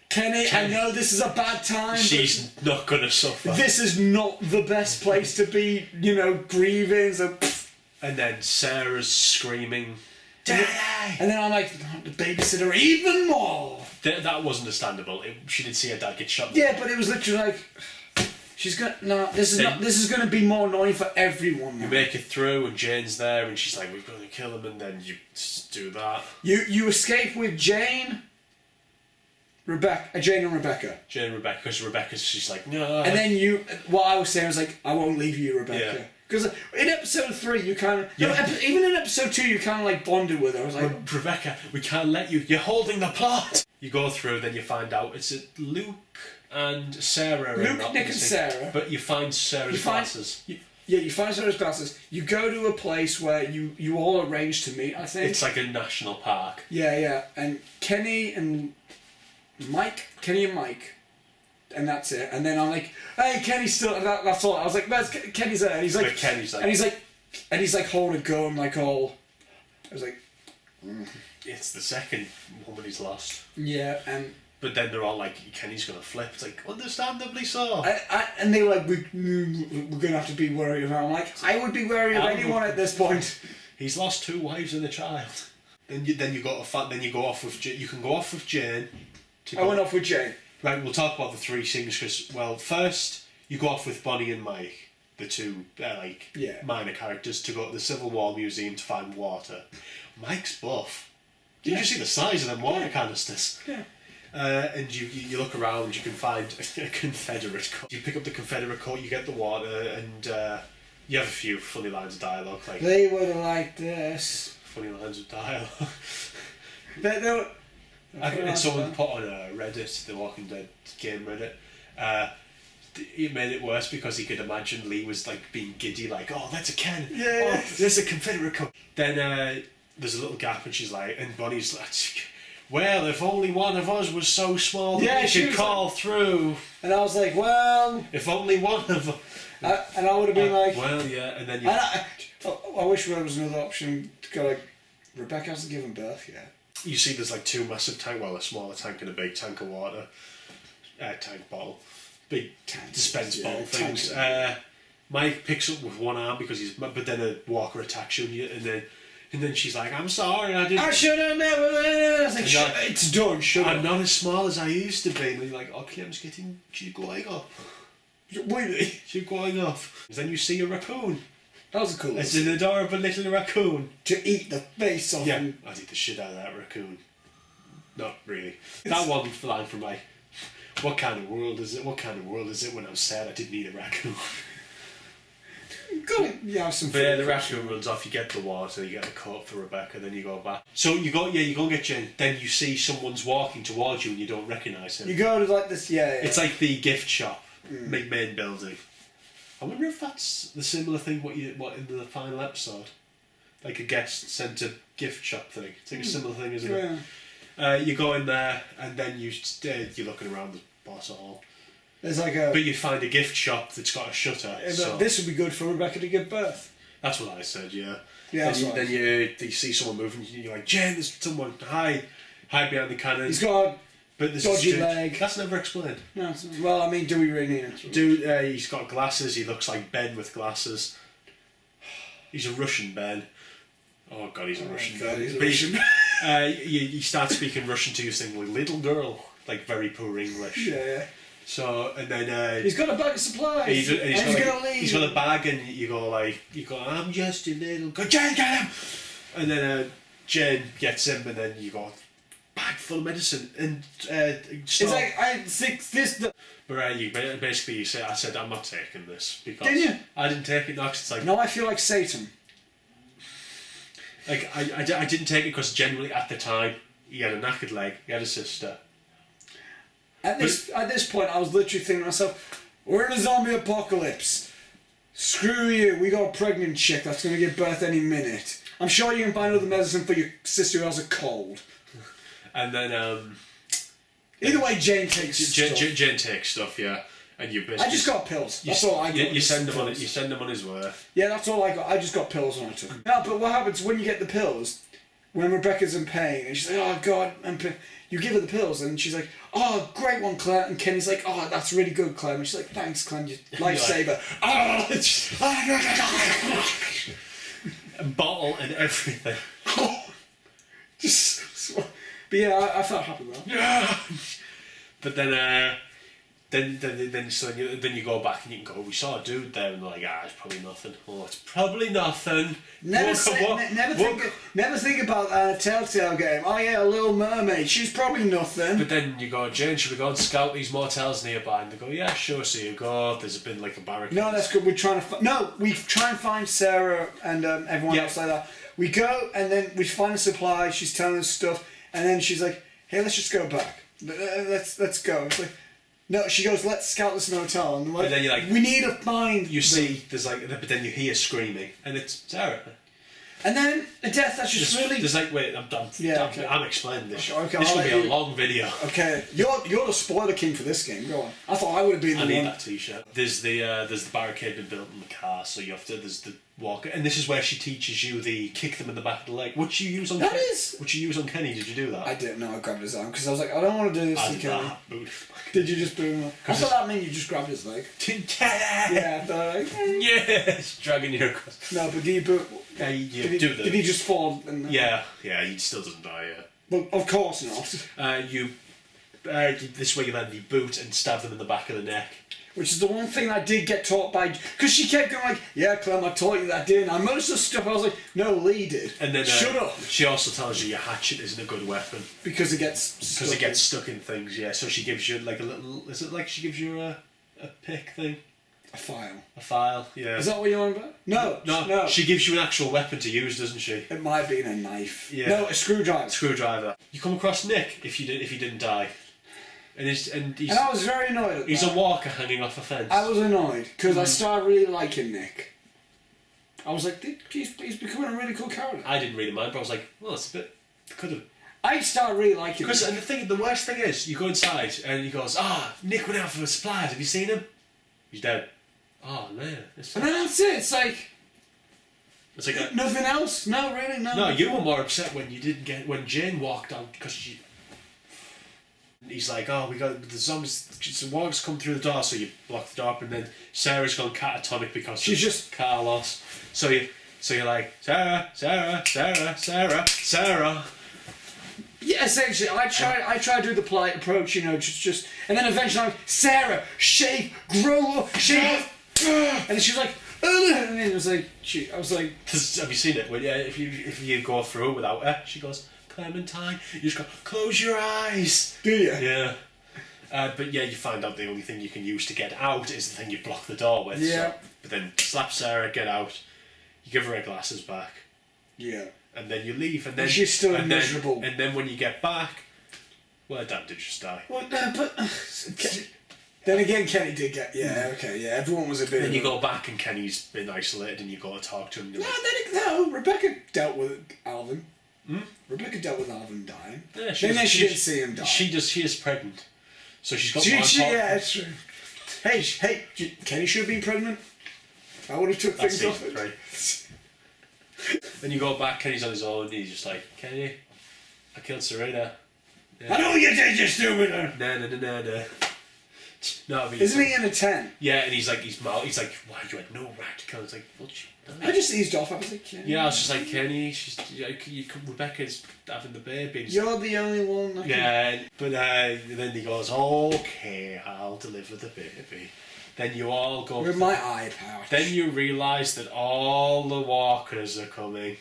Kenny, I know this is a bad time. She's not gonna suffer. This is not the best place to be, grieving. So, And then Sarah's screaming, Daddy! and then I'm like, the babysitter even more. That was understandable. She did see her dad get shot. Yeah, but it was literally like, this is gonna be more annoying for everyone. You make it through, and Jane's there, and she's like, "We've got to kill him," and then you just do that. You escape with Jane, Jane and Rebecca. Jane and Rebecca, because Rebecca's, she's like, no. And then what I was saying was like, I won't leave you, Rebecca. Yeah. Because in episode 3, you kind of... Yeah. No, even in episode 2, you kind of like bonded with her. I was like... Rebecca, we can't let you. You're holding the plot. You go through, then you find out it's Luke and Sarah. Luke, Nick and Sarah. But you find Sarah's glasses. You find Sarah's glasses. You go to a place where you all arrange to meet, I think. It's like a national park. Yeah. And Kenny and Mike. And that's it. And then I'm like, hey, Kenny's still... That's all. I was like, where's Kenny's there? And he's like... But Kenny's like... And he's like holding a gun, like all... I was like... It's the second woman he's lost. Yeah, and... But then they're all like, Kenny's going to flip. It's like, understandably so. And they were like, we're going to have to be worried of her. I'm like, I would be wary of anyone at this point. He's lost 2 wives and a child. Then you go off with you can go off with Jane. I went off with Jane. Right, we'll talk about the 3 things because, well, first you go off with Bonnie and Mike, the 2 minor characters, to go to the Civil War Museum to find water. Mike's buff. Did you see the size of them water canisters? Yeah. And you look around, you can find a Confederate coat. You pick up the Confederate coat, you get the water, and you have a few funny lines of dialogue. Like, they would have liked this. funny lines of dialogue. They were... And someone put on Reddit, the Walking Dead game Reddit, it made it worse because he could imagine Lee was like being giddy, like, oh, that's a Ken, Yeah. oh, there's a Confederate coat. Then there's a little gap and she's like, and Bonnie's like, well, if only one of us was so small that we could call through. And I was like, well... If only one of us... and I would have been like... Well, yeah, and then you... I wish there was another option to go like, Rebecca hasn't given birth yet. You see there's like 2 massive tank, well, a smaller tank and a big tank of water. Tank bottle. Big dispense bottle things. Mike picks up with one arm because but then a walker attacks you and then she's like, I'm sorry, I should have never... I was like, it's done, I'm not as small as I used to be. And you're like, oh, Clem's she's going up. Really? She's going off. Then you see a raccoon. That was a cool. It's an adorable little raccoon. To eat the face off him. I'd eat the shit out of that raccoon. Not really. That one line from like, what kind of world is it? What kind of world is it when I'm sad I didn't eat a raccoon? Some. But yeah, the raccoon runs off. You get the water. You get a coat for Rebecca. Then you go back. So you go and get Jane. Then you see someone's walking towards you and you don't recognise him. You go to like this. Yeah. It's like the gift shop, main building. I wonder if that's the similar thing what in the final episode, like a guest sent a gift shop thing. It's like a similar thing, isn't it? You go in there and then you're looking around the boss hall. There's like a. But you find a gift shop that's got a shutter. So this would be good for Rebecca to give birth. That's what I said. Yeah. Yeah. Then you see someone moving. You're like, Jen, there's someone. Hide behind the cannon. He's got But there's dodgy leg. That's never explained. No, well, I mean, do we really need it? He's got glasses. He looks like Ben with glasses. He's a Russian Ben. Oh God, he's a Russian Ben. He's a Russian. You start speaking Russian to you, saying like "little girl," like very poor English. Yeah. So and then he's got a bag of supplies. He's gonna leave. He's got a bag, and you go I'm just a little. Go, Jane, get him! And then Jane gets him, and then you go, bag full of medicine, and it's like I think this. But you basically say, I said I'm not taking this because didn't you? I didn't take it. No, 'cause it's like no, I feel like Satan. Like I didn't take it because genuinely at the time he had a knackered leg, he had a sister. At this point, I was literally thinking to myself, we're in a zombie apocalypse. Screw you, we got a pregnant chick that's going to give birth any minute. I'm sure you can find other medicine for your sister who has a cold. And then either way, Jane takes stuff. Jane takes stuff, yeah. And you basically... I just got pills. That's all I got. You send him on his way. Yeah, that's all I got. I just got pills and I took them. No, but what happens when you get the pills? When Rebecca's in pain and she's like, oh God, you give her the pills and she's like, oh, great one, Claire. And Kenny's like, oh, that's really good, Claire. And she's like, thanks, Claire, you lifesaver. Bottle and everything. But yeah, I felt happy with that. But then you go back and you can go, we saw a dude there, and they're like, it's probably nothing. Oh, it's probably nothing. Never think about a Telltale game. Oh yeah, a Little Mermaid. She's probably nothing. But then you go, Jane, should we go and scout these motels nearby? And they go, yeah, sure. So you go. There's been like a barricade. No, that's good. We try and find Sarah and everyone else like that. We go and then we find a supply. She's telling us stuff, and then she's like, hey, let's just go back. Let's go. It's like, no, she goes, let's scout this motel. And then you're like, we need to find. You see, there's like, but then you hear screaming, and it's Sarah. And then a death that's just really. There's like, wait, I'm explaining this. Okay, this will be a long video. Okay, you're the spoiler king for this game. Go on. I thought I would have been the one. I need that T-shirt. There's the barricade been built in the car, so you have to. There's the walk, and this is where she teaches you the kick them in the back of the leg. Which you use on. Which you use on Kenny? Did you do that? I didn't know. I grabbed his arm because I was like, I don't want to do this to Kenny. Did you just boot him up? I thought that meant you just grabbed his leg. Yeah, I thought like. Yes, dragging you across. No, but do you boot? Did he just fall? Yeah, he still doesn't die. Yeah. Well, of course not. This way you land the boot and stab them in the back of the neck. Which is the one thing I did get taught by... Because she kept going like, yeah, Clem, I taught you that, didn't I? Most of the stuff I was like, no, Lee did. And then shut up. She also tells you your hatchet isn't a good weapon. Because it gets stuck in things, yeah. So she gives you like a little... Is it like she gives you a pick thing? A file. A file, yeah. Is that what you're on about? No. She gives you an actual weapon to use, doesn't she? It might have been a knife. Yeah. No, a screwdriver. Screwdriver. You come across Nick if you didn't die. And I was very annoyed at He's that. a walker hanging off a fence. I was annoyed because I started really liking Nick. I was like, he's becoming a really cool character. I didn't read it mine, but I was like, well, it's a bit... Could have... I started really liking him. And the worst thing is, you go inside and he goes, Nick went out for supplies, have you seen him? He's dead. Oh, man. And then that's it, it's like nothing else? No, really, no. No, you were more upset when when Jane walked out because she... He's like, we got the zombies, the walkers come through the door, so you block the door up, and then Sarah's gone catatonic because she's just car loss. So you're like, Sarah. Yeah, essentially, I try to do the polite approach, just, and then eventually I'm like, Sarah, shave, grow up, shave, and then she was like, and then it was like, I was like, have you seen it? When if you go through without her, she goes, Clementine, you just go, close your eyes. Do you? Yeah. But yeah, you find out the only thing you can use to get out is the thing you block the door with. Yeah. So, but then slap Sarah, get out, you give her her glasses back. Yeah. And then you leave, and then she's still miserable. And then when you get back, well, Dad did just die. Well, no, but then again, Kenny did get. Yeah, okay, yeah. Everyone was a bit. Then you go back, and Kenny's been isolated, and you go to talk to him. No, Rebecca dealt with Alvin. Rebecca dealt with Alvin dying. Yeah, she didn't see him die. She is pregnant, so she's got more important. Yeah, that's true. Hey, Kenny should have been pregnant. I would have took things off it. Right. Then you go back, Kenny's on his own, and he's just like, Kenny, I killed Serena. Yeah. I know what you did, you stupid. No. No, I mean, Isn't he in a tent? Yeah, and he's like, why you had no right to come? It's like, well, I just eased off. I was like, Kenny. Yeah, I was just like, Kenny, Rebecca's having the baby. You're the only one. That but then he goes, okay, I'll deliver the baby. Then you all go with my eye patch. Then you realise that all the walkers are coming.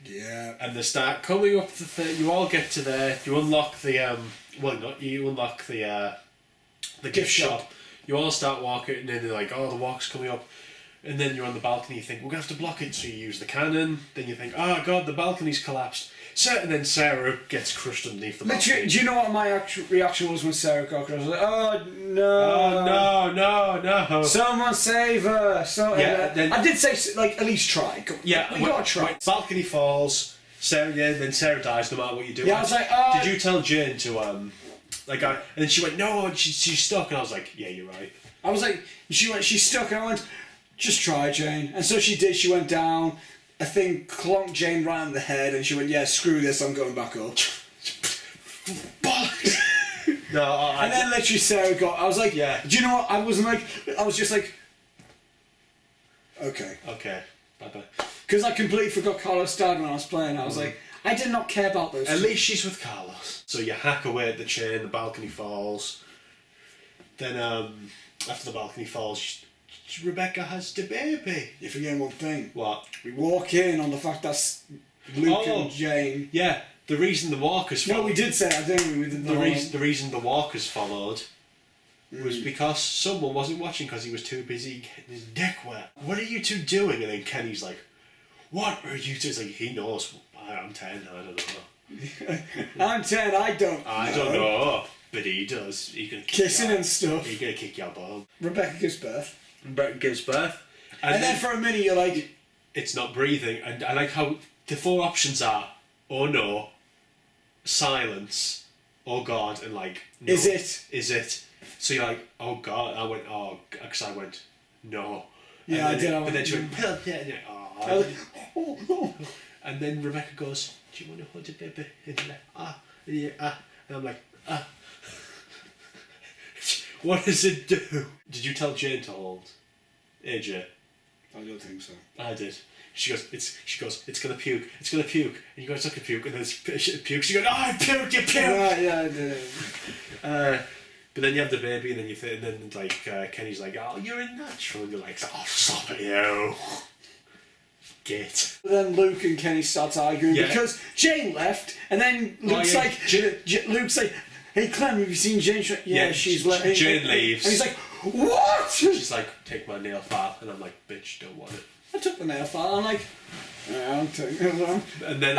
Yeah. And they start coming up to you all get to there. You unlock the you unlock the gift shop. You all start walking, and then they're like, oh, the walk's coming up. And then you're on the balcony, you think, we're going to have to block it, so you use the cannon. Then you think, oh god, the balcony's collapsed. And then Sarah gets crushed underneath the balcony. Do you know what my actual reaction was when Sarah got crushed? I was like, oh no. Oh no. Someone save her. Then, I did say, like, at least try. Yeah, you gotta try. Balcony falls, then Sarah dies no matter what you do. Yeah, I was like, did you tell Jane to, and then she went, no, she's stuck. And I was like, yeah, you're right. I was like, she's stuck. And I went, just try, Jane. And so she did. She went down. A thing clonked Jane right on the head, and she went, yeah, screw this, I'm going back up. Bollocks! And then literally Sarah got, I was like, yeah. Do you know what? I was just like, okay. Okay, bye-bye. Because I completely forgot Carlos died when I was playing. I was like, I did not care about those. At least she's with Carlos. So you hack away at the chain, the balcony falls. Then, after the balcony falls, Rebecca has the baby. You're forgetting one thing. What? We walk in on the fact that's Luke and Jane. Yeah, the reason the walkers followed... No, we did say that, didn't we? The reason the walkers followed was because someone wasn't watching because he was too busy getting his dick wet. What are you two doing? And then Kenny's like, what are you two? It's like, he knows. I'm 10, I don't know. I'm 10, I don't know. But he does. He can kissing and stuff. He's gonna kick your bum. Rebecca gives birth. And then for a minute you're like... It's not breathing. And I like how the 4 options are, oh no, silence, oh god, and like... No. Is it? So you're like, oh god. I went, oh, because I went, no. Yeah, I did. But then she went, oh. And then Rebecca goes, do you want to hold your baby? And you're like, yeah. And I'm like, What does it do? Did you tell Jane to hold AJ? I don't think so. I did. She goes, it's gonna puke. It's gonna puke. And you go, it's not gonna puke. And then it pukes. You go, oh, it puked, you puke. Yeah, I did. But then you have the baby, and then Kenny's like, oh, you're a natural. And you're like, oh, stop it, you. Git. Then Luke and Kenny start arguing because Jane left, and then Luke's like, Luke's like, hey Clem, have you seen Jane? Yeah, she's left. Jane leaves. And he's like, what? She's like, take my nail file, and I'm like, bitch, don't want it. I took the nail file. I'm like, I'll take it. And then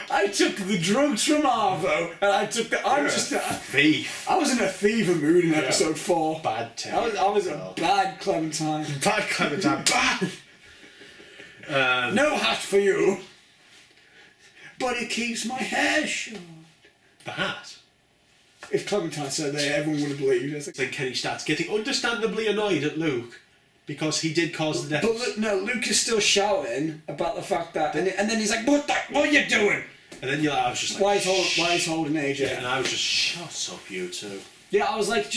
I took the drugs from Arvo, and I took the. I'm just a thief. I was in a thiever mood in episode 4. Bad time. I was a bad Clementine. Bad Clementine. Bad. No hat for you. But it keeps my hair short. The hat? If Clementine said that, everyone would have believed it. Then Kenny starts getting understandably annoyed at Luke because he did cause the death. But no, Luke is still shouting about the fact that, and then he's like, "What are you doing?" And then I was just like, "Why is holding AJ?" Yeah, and I was just, shut up, you two. Yeah, I was like,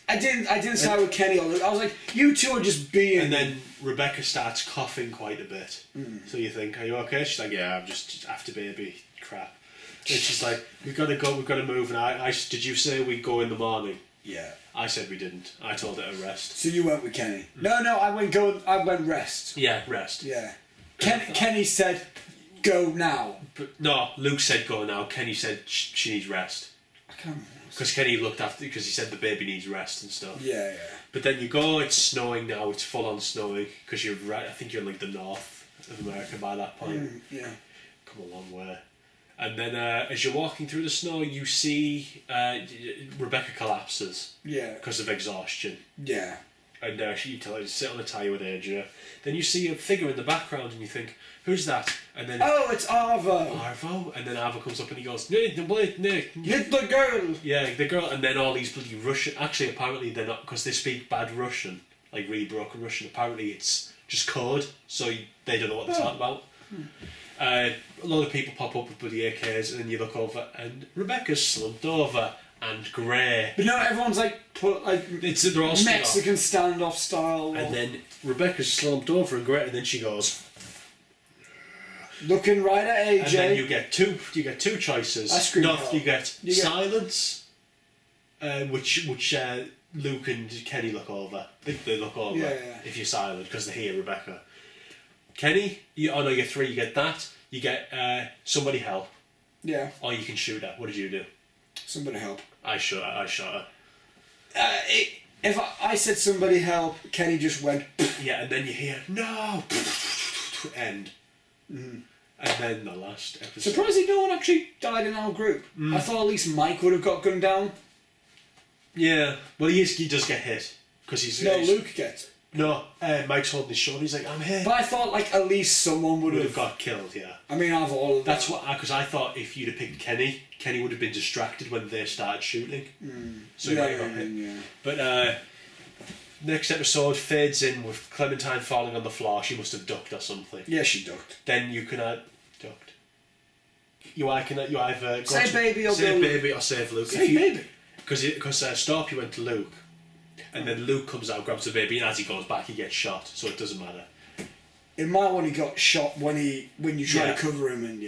I didn't side with Kenny or Luke. I was like, you two are just being. And then Rebecca starts coughing quite a bit. So you think, are you okay? She's like, yeah, I'm just after baby crap. And she's like, we've got to go, we've got to move. And did you say we'd go in the morning? Yeah. I said we didn't. I told her to rest. So you went with Kenny? No, I went rest. Yeah, rest. Yeah. Kenny said, go now. But no, Luke said go now. Kenny said she needs rest. I can't remember. Because Kenny looked after, because he said the baby needs rest and stuff. Yeah. But then you go, it's snowing now, it's full on snowing, because you're right, I think you're in like the north of America by that point. Yeah. Come a long way. And then as you're walking through the snow, you see Rebecca collapses. Yeah. Because of exhaustion. Yeah. And you tell her to sit on a tire with AJ. Then you see a figure in the background and you think, who's that? And then it's Arvo. Arvo? And then Arvo comes up and he goes, Nick. Hit the girl. Yeah, the girl. And then all these bloody Russian... Actually, apparently they're not... Because they speak bad Russian, like really broken Russian. Apparently it's just code, so they don't know what they're talking about. A lot of people pop up with bloody AKs, and then you look over, and Rebecca's slumped over and grey. But no, everyone's like They're all Mexican standoff style. And then Rebecca's slumped over and grey, and then she goes, looking right at AJ. and then you get two choices. I scream No, out. you get silence, which Luke and Kenny look over. They look over if you're silent because they hear Rebecca. Kenny, you're three. You get that. You get somebody help. Yeah. Or you can shoot her. What did you do? Somebody help. I shot her. If I said somebody help, Kenny just went. Yeah, and then you hear no. End. Mm. And then the last episode. Surprisingly, no one actually died in our group. I thought at least Mike would have got gunned down. Yeah, well, he does get hit because he's. Luke gets it. No, Mike's holding his shoulder. He's like, I'm here. But I thought like at least someone would have got killed. Yeah. I mean, out of all of That's what because I thought if you'd have picked Kenny would have been distracted when they started shooting. So he might have got hit. Yeah. But next episode fades in with Clementine falling on the floor. She must have ducked or something. Yeah, she ducked. Then you can ducked. You either save baby or save Luke. Save baby. Because Storpy went to Luke, and then Luke comes out, grabs the baby, and as he goes back, he gets shot. So it doesn't matter. In my one, he got shot when you try to cover him, and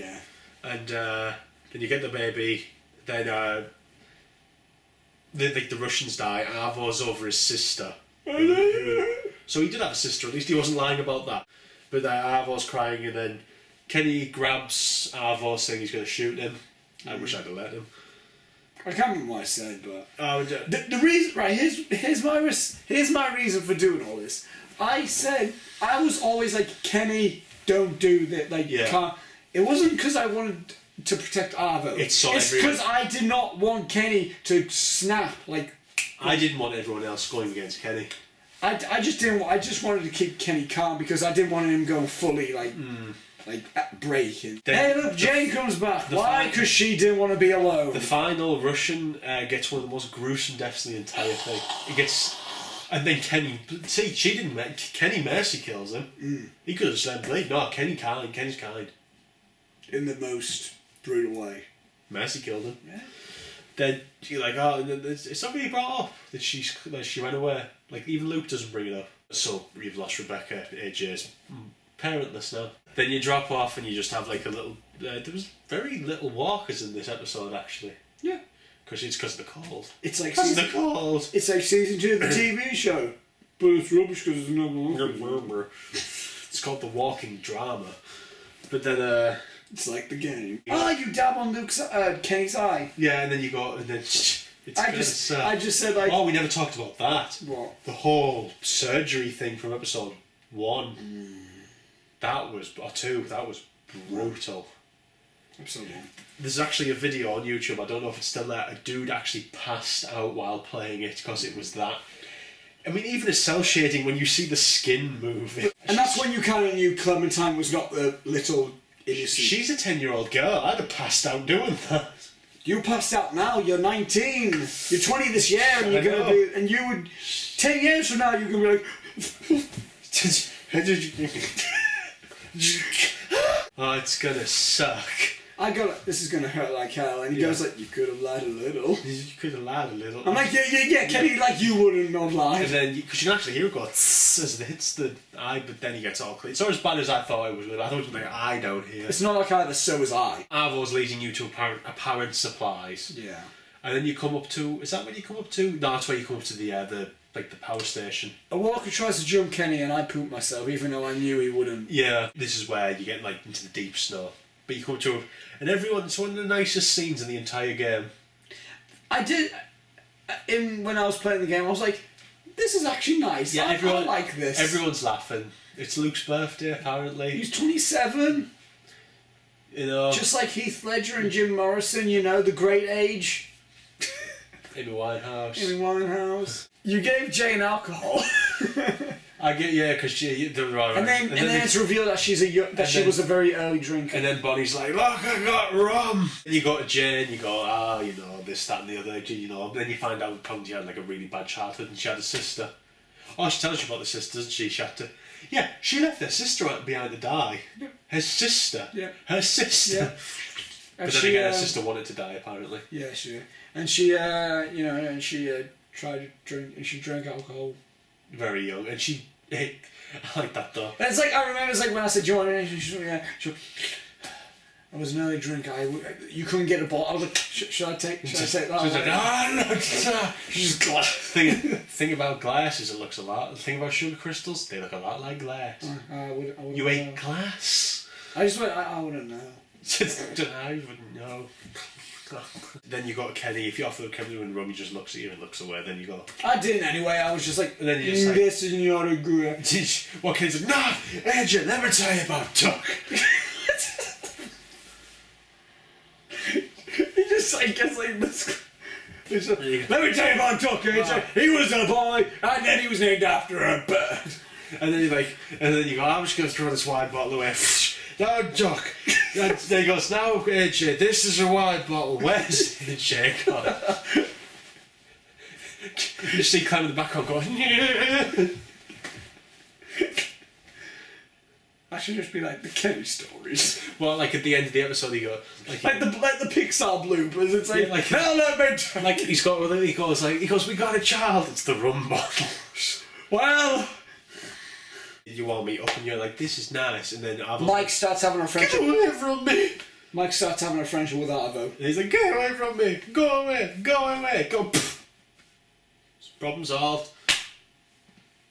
And then you get the baby. Then the Russians die. Arvo's over his sister. So he did have a sister. At least he wasn't lying about that. But Arvo's crying, and then Kenny grabs Arvo, saying he's going to shoot him. I wish I'd have let him. I can't remember what I said, but the reason, right? Here's my reason for doing all this. I said I was always like, Kenny, don't do that. Like, can't. It wasn't because I wanted to protect Arvo. It's because I did not want Kenny to snap. Like, I didn't want everyone else going against Kenny. I just didn't. I just wanted to keep Kenny calm because I didn't want him going fully like breaking. Hey, look, Jane comes back. Why? Because she didn't want to be alone. The final Russian gets one of the most gruesome deaths in the entire thing. He gets, and then Kenny. See, she didn't. Kenny mercy kills him. He could have said, "Bleed." No, Kenny's kind. In the most brutal way. Mercy killed him. Yeah. Then you're like, oh, it's not really brought up that she ran away. Like even Luke doesn't bring it up. So you've lost Rebecca. AJ's parentless now. Then you drop off and you just have like a little. There was very little walkers in this episode actually. Yeah. Because of the cold. It's like the cold. It's like season 2 of the TV show, but it's rubbish because there's no walkers. It's called The Walking Drama. But then it's like the game. Oh, you dab on Kenny's eye. Yeah, and then you go and then. I just said like. Oh, we never talked about that. What? The whole surgery thing from episode 1. That was, or 2, that was brutal. Episode 1. There's actually a video on YouTube, I don't know if it's still there, a dude actually passed out while playing it because it was that. I mean, even it's cell shading when you see the skin moving. And that's when you kind of knew Clementine was not the little innocent. She's a 10-year-old girl, I'd have passed out doing that. You passed out now, you're 19, you're 20 this year, and you're going to be, and you would, 10 years from now, you're going to be like, oh, it's gonna suck. This is gonna hurt like hell, and he goes like, you could have lied a little. You could have lied a little. I'm like, yeah, Kenny, like you wouldn't have lied. And then, because you can actually hear it go tss as it hits the eye, but then he gets all clean. It's not as bad as I thought it was. I thought it was like an eye down here. It's not like either, so was I. Arvo's leading you to apparent supplies. Yeah. And then you come up to, is that when you come up to? No, that's where you come up to the power station. A walker tries to jump Kenny and I poop myself, even though I knew he wouldn't. Yeah, this is where you get like into the deep snow. But you come to, and it's one of the nicest scenes in the entire game. I did, when I was playing the game, I was like, this is actually nice. Yeah, I like this. Everyone's laughing. It's Luke's birthday, apparently. He's 27. You know. Just like Heath Ledger and Jim Morrison, you know, the great age. Amy Winehouse. You gave Jane alcohol. I get because she. Right. And then it's revealed that she was a very early drinker. And then Bonnie's like, look, I got rum. And you go to Jane, you go, this, that, and the other, And then you find out she had like a really bad childhood, and she had a sister. Oh, she tells you about the sister, doesn't she? She had to. Yeah, she left her sister out behind to die. Her sister. Yeah. Her sister. Yeah. But then again, her sister wanted to die, apparently. Yeah, she. And she, tried to drink, and she drank alcohol. Very young, and she. I like that though. And it's like, I remember, it's like when I said, "Do you want anything?" She went, I was an early drinker. You couldn't get a bottle. I was like, should I take that? She's like, no, She's glass. Thing about glass is it looks a lot. The thing about sugar crystals, they look a lot like glass. I wouldn't You ate glass. I just went, I wouldn't know. I wouldn't know. Then you got Kenny. If you offer Kenny and rum, he just looks at you and looks away. Then you go. I didn't anyway. I was just like, and then you just this is not a good. What Kenny's like? Nah, Edge, never tell you about Tuck. He just like gets like this. Let me tell you about Tuck. He was a boy, and then he was named after a bird. And then you go. I'm just gonna throw this wine bottle away. Now, Duck. Then he goes, now, AJ, this is a wine bottle. Where's AJ gone? You see Clem in the background going, yeah. That should just be like the Kenny stories. Well, like at the end of the episode, he goes, like the Pixar bloopers. It's like, like he goes, we got a child. It's the rum bottle. Well. You all meet up and you're like, this is nice, and then Mike starts having a friendship. Get away from me! Mike starts having a friendship with Arvo. And he's like, get away from me! Go away! Go away! Go! Pfft. Problem solved.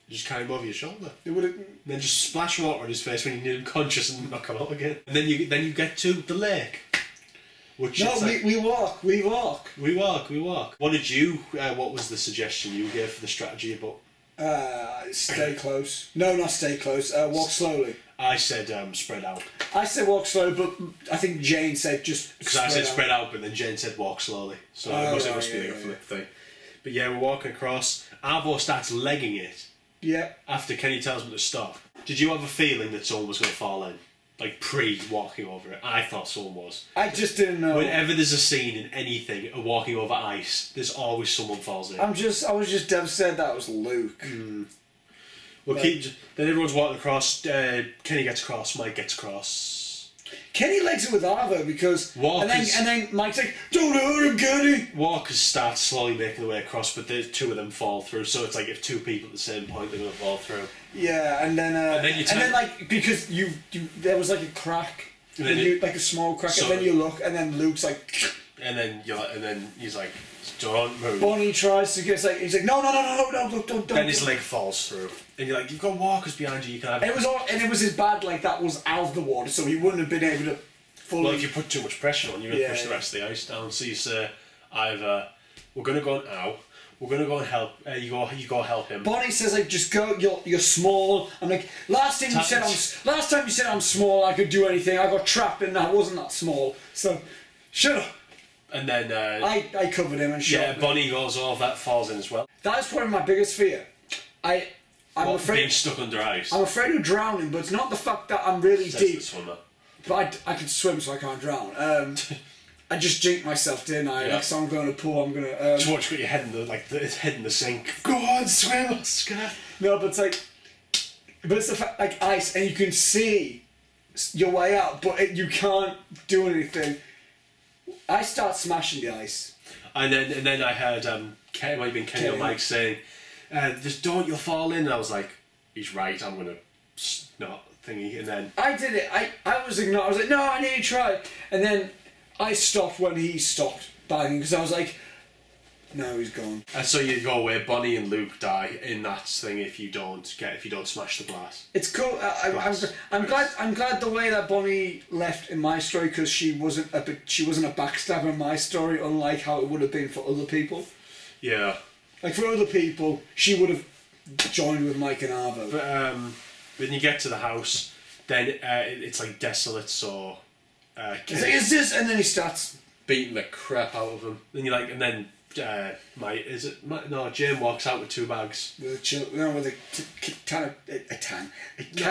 You just carry him over your shoulder. Then just splash water on his face when you need him conscious and knock him out again. And then you get to the lake. Which we walk. What did you? What was the suggestion you gave for the strategy book? Stay close. No, not stay close. Walk slowly. I said spread out. I said walk slowly, but I think Jane said just. Because I said spread out, but then Jane said walk slowly. So it must be a flip thing. But yeah, we're walking across. Arvo starts legging it. Yeah. After Kenny tells him to stop. Did you have a feeling that someone was going to fall in? Like pre-walking over it? I thought someone was. I just didn't know. Whenever there's a scene in anything, a walking over ice, there's always someone falls in. I was just devastated that was Luke. Well, then everyone's walking across. Kenny gets across. Mike gets across. Kenny legs it with Arvo because and then Mike's like, "Don't hurt him, Kenny." Walkers start slowly making their way across, but the two of them fall through. So it's like if two people at the same point, they're going to fall through. Yeah, and then like because you there was like a crack, and then like a small crack, and then you look, and then Luke's like, and then he's like, "Don't move." Bonnie tries to get he's like, "No, look, don't." Then his leg falls through, and you're like, "You've got walkers behind you. You can have." And it was his bad leg that was out of the water, so he wouldn't have been able to fully. Well, if you put too much pressure on, you're going to push the rest of the ice down. So you say, either we're going to go now. We're gonna go and help. You go help him. Bonnie says like, just go. You're small. I'm like, last time you said I'm small. I could do anything. I got trapped and I wasn't that small. So, shut up. And then I covered him and shot him. Bonnie goes off. That falls in as well. That is probably my biggest fear. I'm afraid being stuck under ice. I'm afraid of drowning, but it's not the fact that I'm really deep. The swimmer. But I can swim, so I can't drown. I just jinxed myself, didn't I? Yeah. Like, so I'm going to pool. I'm going to. Just watch, got your head in the sink. Go on, swim, Oscar. No, but it's the fact like ice, and you can see your way out, but you can't do anything. I start smashing the ice. And then I heard it might have been Kenny or Mike saying, "Just don't, you'll fall in." And I was like, "He's right. I'm gonna not thingy." And then I did it. I was ignored. I was like, "No, I need to try." And then I stopped when he stopped banging because I was like, "No, he's gone." And so you go where Bonnie and Luke die in that thing if you don't smash the glass. It's cool. I'm glad the way that Bonnie left in my story because she wasn't a backstabber in my story, unlike how it would have been for other people. Yeah. Like for other people, she would have joined with Mike and Arvo. But when you get to the house, then it's like desolate. So. He's like, "Is this?" And then he starts beating the crap out of him. Then you're like, and then Jane walks out with 2 bags. With a can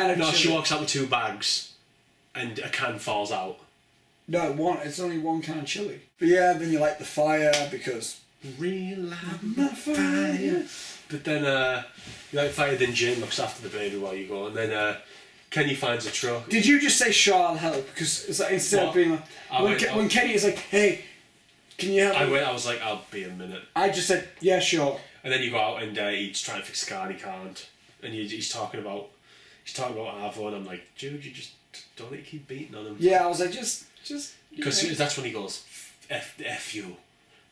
of No, she walks out with 2 bags, and a can falls out. No, it's only 1 can of chili. But yeah, then you light the fire because relight my fire. But then, you light fire, then Jane looks after the baby while you go, and then Kenny finds a truck. Did you just say, sure, I'll help? Because it's like, instead of being like, when Kenny is like, hey, can you help me? I was like, I'll be a minute. I just said, yeah, sure. And then you go out and he's trying to fix the car and he can't. And he's talking about Arvo, and I'm like, dude, you just don't let you keep beating on him. Yeah, I was like, just. Because that's when he goes, F you.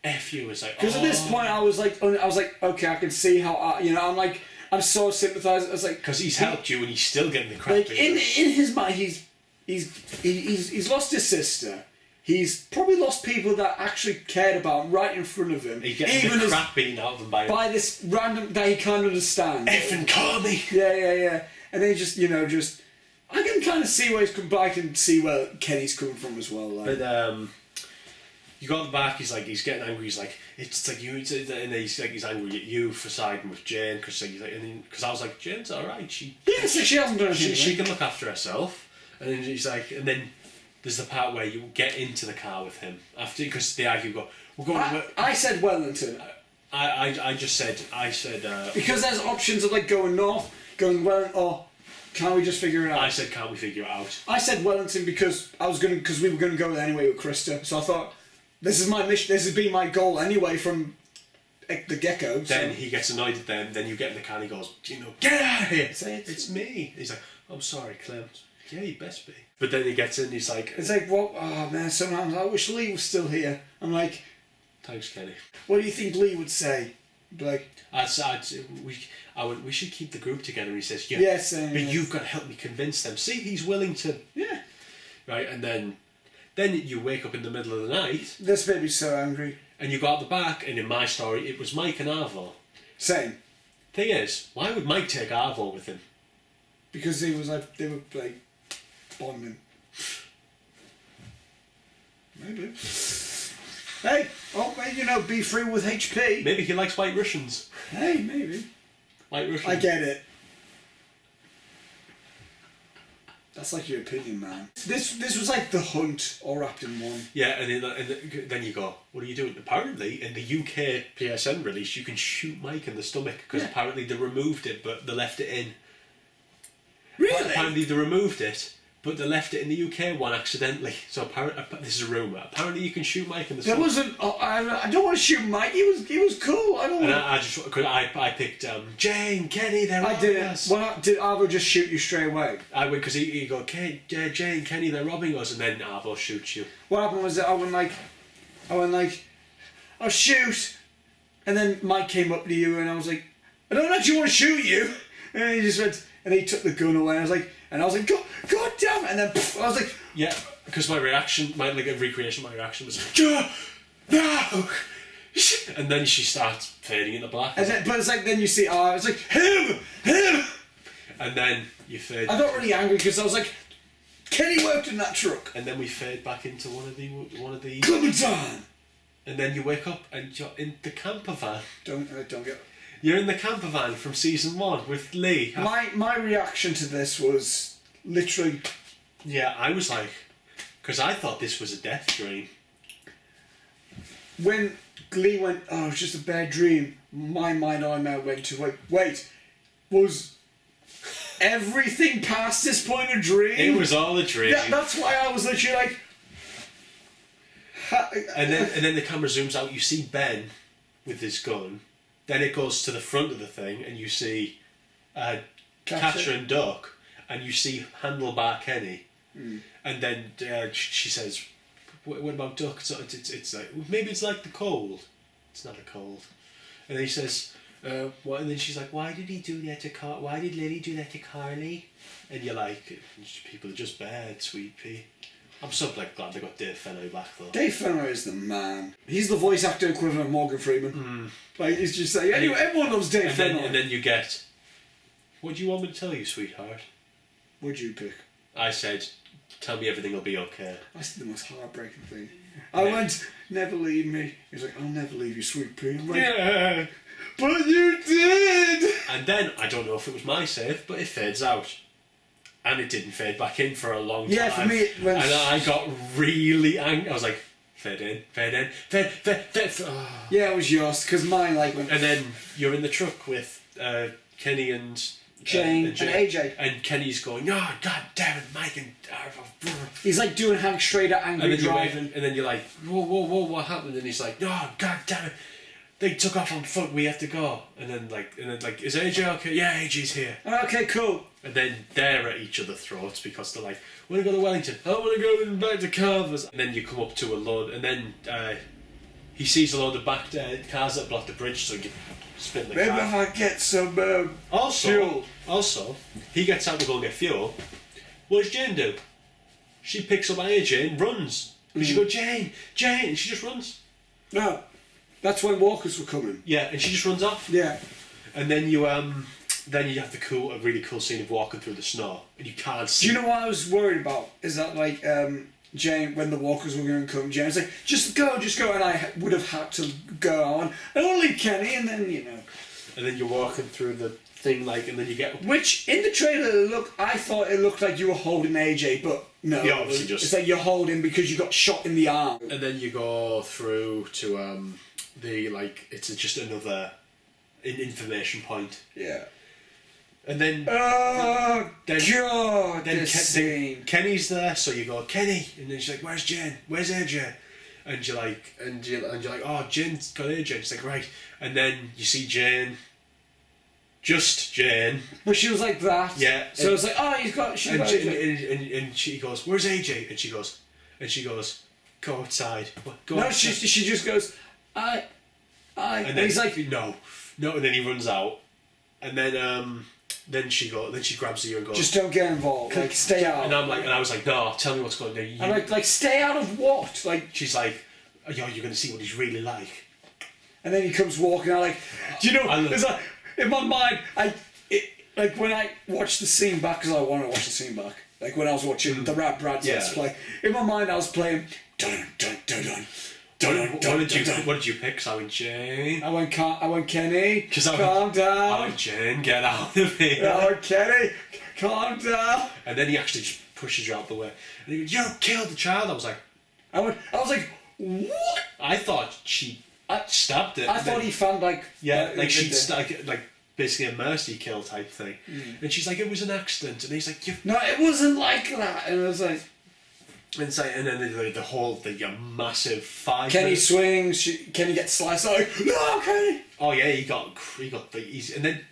F you. It's like, because at this point I was like, okay, I can see how I'm so sympathising. I was like, because he's helped you and he's still getting the crap. Like in his mind, he's lost his sister. He's probably lost people that actually cared about him right in front of him. He's getting the crap beaten out of him by this random that he can't understand. Effing call me. Yeah. And then he just I can kind of see where he's come back and see where Kenny's coming from as well. Like. But you got the back. He's getting angry. He's like, it's like you, and he's angry at you for siding with Jane because I was like, Jane's all right. She hasn't done anything. She can look after herself. And then he's like, and then there's the part where you get into the car with him after because they argue. We're going. I said Wellington. I said because there's options of like going north, going Wellington, or can't we just figure it out? I said, can't we figure it out? I said Wellington because we were gonna go there anyway with Krista. So I thought this is my mission. This has been my goal anyway from the get-go. Then he gets annoyed at them. Then you get in the car and he goes, get out of here. Say it's me. He's like, I'm sorry, Clem. Yeah, you best be. But then he gets in. He's like, it's like, what? Oh man, sometimes I wish Lee was still here. I'm like, thanks, Kenny. What do you think Lee would say? Like, we should keep the group together. He says, yeah. Yes, but you've got to help me convince them. See, he's willing to. Yeah. Right, and then you wake up in the middle of the night. This baby's so angry. And you go out the back, and in my story, it was Mike and Arvo. Same. Thing is, why would Mike take Arvo with him? Because they were like bonding. Maybe. Hey, be free with HP. Maybe he likes White Russians. Hey, maybe. White Russians. I get it. That's like your opinion, man. This was like The Hunt all wrapped in one. Yeah, and then you go, what are you doing? Apparently, in the UK PSN release, you can shoot Mike in the stomach because apparently they removed it, but they left it in. Really? Apparently they removed it, but they left it in the UK one accidentally. So apparently, this is a rumour. Apparently you can shoot Mike in the stomach. There wasn't. I don't want to shoot Mike. He was cool. I don't. And I picked Jane, Kenny. They're I did it. Well, did Arvo just shoot you straight away? I went because he go, Jane, Kenny, they're robbing us, and then Arvo shoots you. What happened was that I went like, oh shoot, and then Mike came up to you and I was like, I don't actually want to shoot you, and he just went. And he took the gun away. And I was like, God damn it! And then I was like, yeah, because my reaction, my recreation, my reaction was, no, and then she starts fading into black. But it's like then you see, it's like him, and then you fade. I got really angry because I was like, Kenny worked in that truck. And then we fade back into one of the. Clementine. And then you wake up and you're in the camper van. Don't get. You're in the camper van from season 1 with Lee. My reaction to this was literally... Yeah, I was like... Because I thought this was a death dream. When Lee went, oh, it's just a bad dream, my mind automatically went to, wait, was everything past this point a dream? It was all a dream. That's why I was literally like... And then the camera zooms out, you see Ben with his gun. Then it goes to the front of the thing, and you see Catcher and Duck, and you see Handlebar Kenny. And then she says, "What about Duck?" So it's like maybe it's like the cold. It's not a cold. And then he says, "What?" And then she's like, "Why did he do that to Why did Lily do that to Carly?" And you're like, "People are just bad, sweet pea." I'm so glad they got Dave Fenway back though. Dave Fenway is the man. He's the voice actor equivalent of Morgan Freeman. Like he's just like everyone loves Dave Fenway. And then you get, what do you want me to tell you, sweetheart? What'd you pick? I said, tell me everything will be okay. That's the most heartbreaking thing. I went, never leave me. He's like, I'll never leave you, sweet pea. I'm like, yeah, but you did. And then I don't know if it was my save, but it fades out. And it didn't fade back in for a long time. Yeah, for me it went... And I got really angry. I was like, fade in, fade in, fade. Oh. Yeah, it was yours, because mine like went... And then you're in the truck with Kenny and Jane and AJ. And Kenny's going, oh, God damn it, Mike. And he's like doing Hank Schrader angry driving. And then you're like, whoa, what happened? And he's like, oh, God damn it. They took off on foot, we have to go. And then like, is AJ okay? Yeah, AJ's here. Okay, cool. And then they're at each other's throats because they're like, I want to go to Wellington. I want to go back to Carver's. And then you come up to a load, and then he sees a load of back cars that block the bridge, so you spin the car. Maybe if I get some fuel. Also, he gets out to go and get fuel. What does Jane do? She picks up AJ and runs. Because you go, Jane, and she just runs. No, that's when walkers were coming. Yeah, and she just runs off. Yeah. And then you have a really cool scene of walking through the snow, and you can't see. Do you know what I was worried about? Is that like Jane, when the walkers were going to come, Jane's like, just go, and I would have had to go on, and only Kenny, and then And then you're walking through the thing, like, and then you get. Which in the trailer, I thought it looked like you were holding AJ, but no. Yeah, obviously just. It's like you're holding because you got shot in the arm. And then you go through to it's just another information point. Yeah. And then Kenny's there, so you go, Kenny, and then she's like, where's Jen? Where's AJ? And you're like, oh, Jen's got AJ. And she's like, right. And then you see Jane, just Jane. But she was like that. Yeah. So it's like, oh, she's got AJ. And she goes, where's AJ? And she goes, go outside. Go outside. She just goes, I. And he's like, no, and then he runs out, and then she grabs you and goes, just don't get involved, like stay out. And I was like, no, tell me what's going on. I'm like stay out of what? Like she's like, oh, you're going to see what he's really like. And then he comes walking out like, do you know? It's like in my mind, like when I watched the scene back, because I want to watch the scene back. Like when I was watching the Bradshaw play, in my mind I was playing dun dun dun dun. What did you pick? So I went Jane. I went Kenny. Calm down. I went Jane. Get out of here. I went Kenny. Calm down. And then he actually just pushes you out the way. And he goes, "You killed the child." I was like, what? I thought she stabbed it. I thought he found like she'd like basically a mercy kill type thing. And she's like, "It was an accident." And he's like, "No, it wasn't like that." And I was like. And the massive fight. Kenny swings. Kenny gets sliced. Like, no, Kenny. Oh yeah, he got and then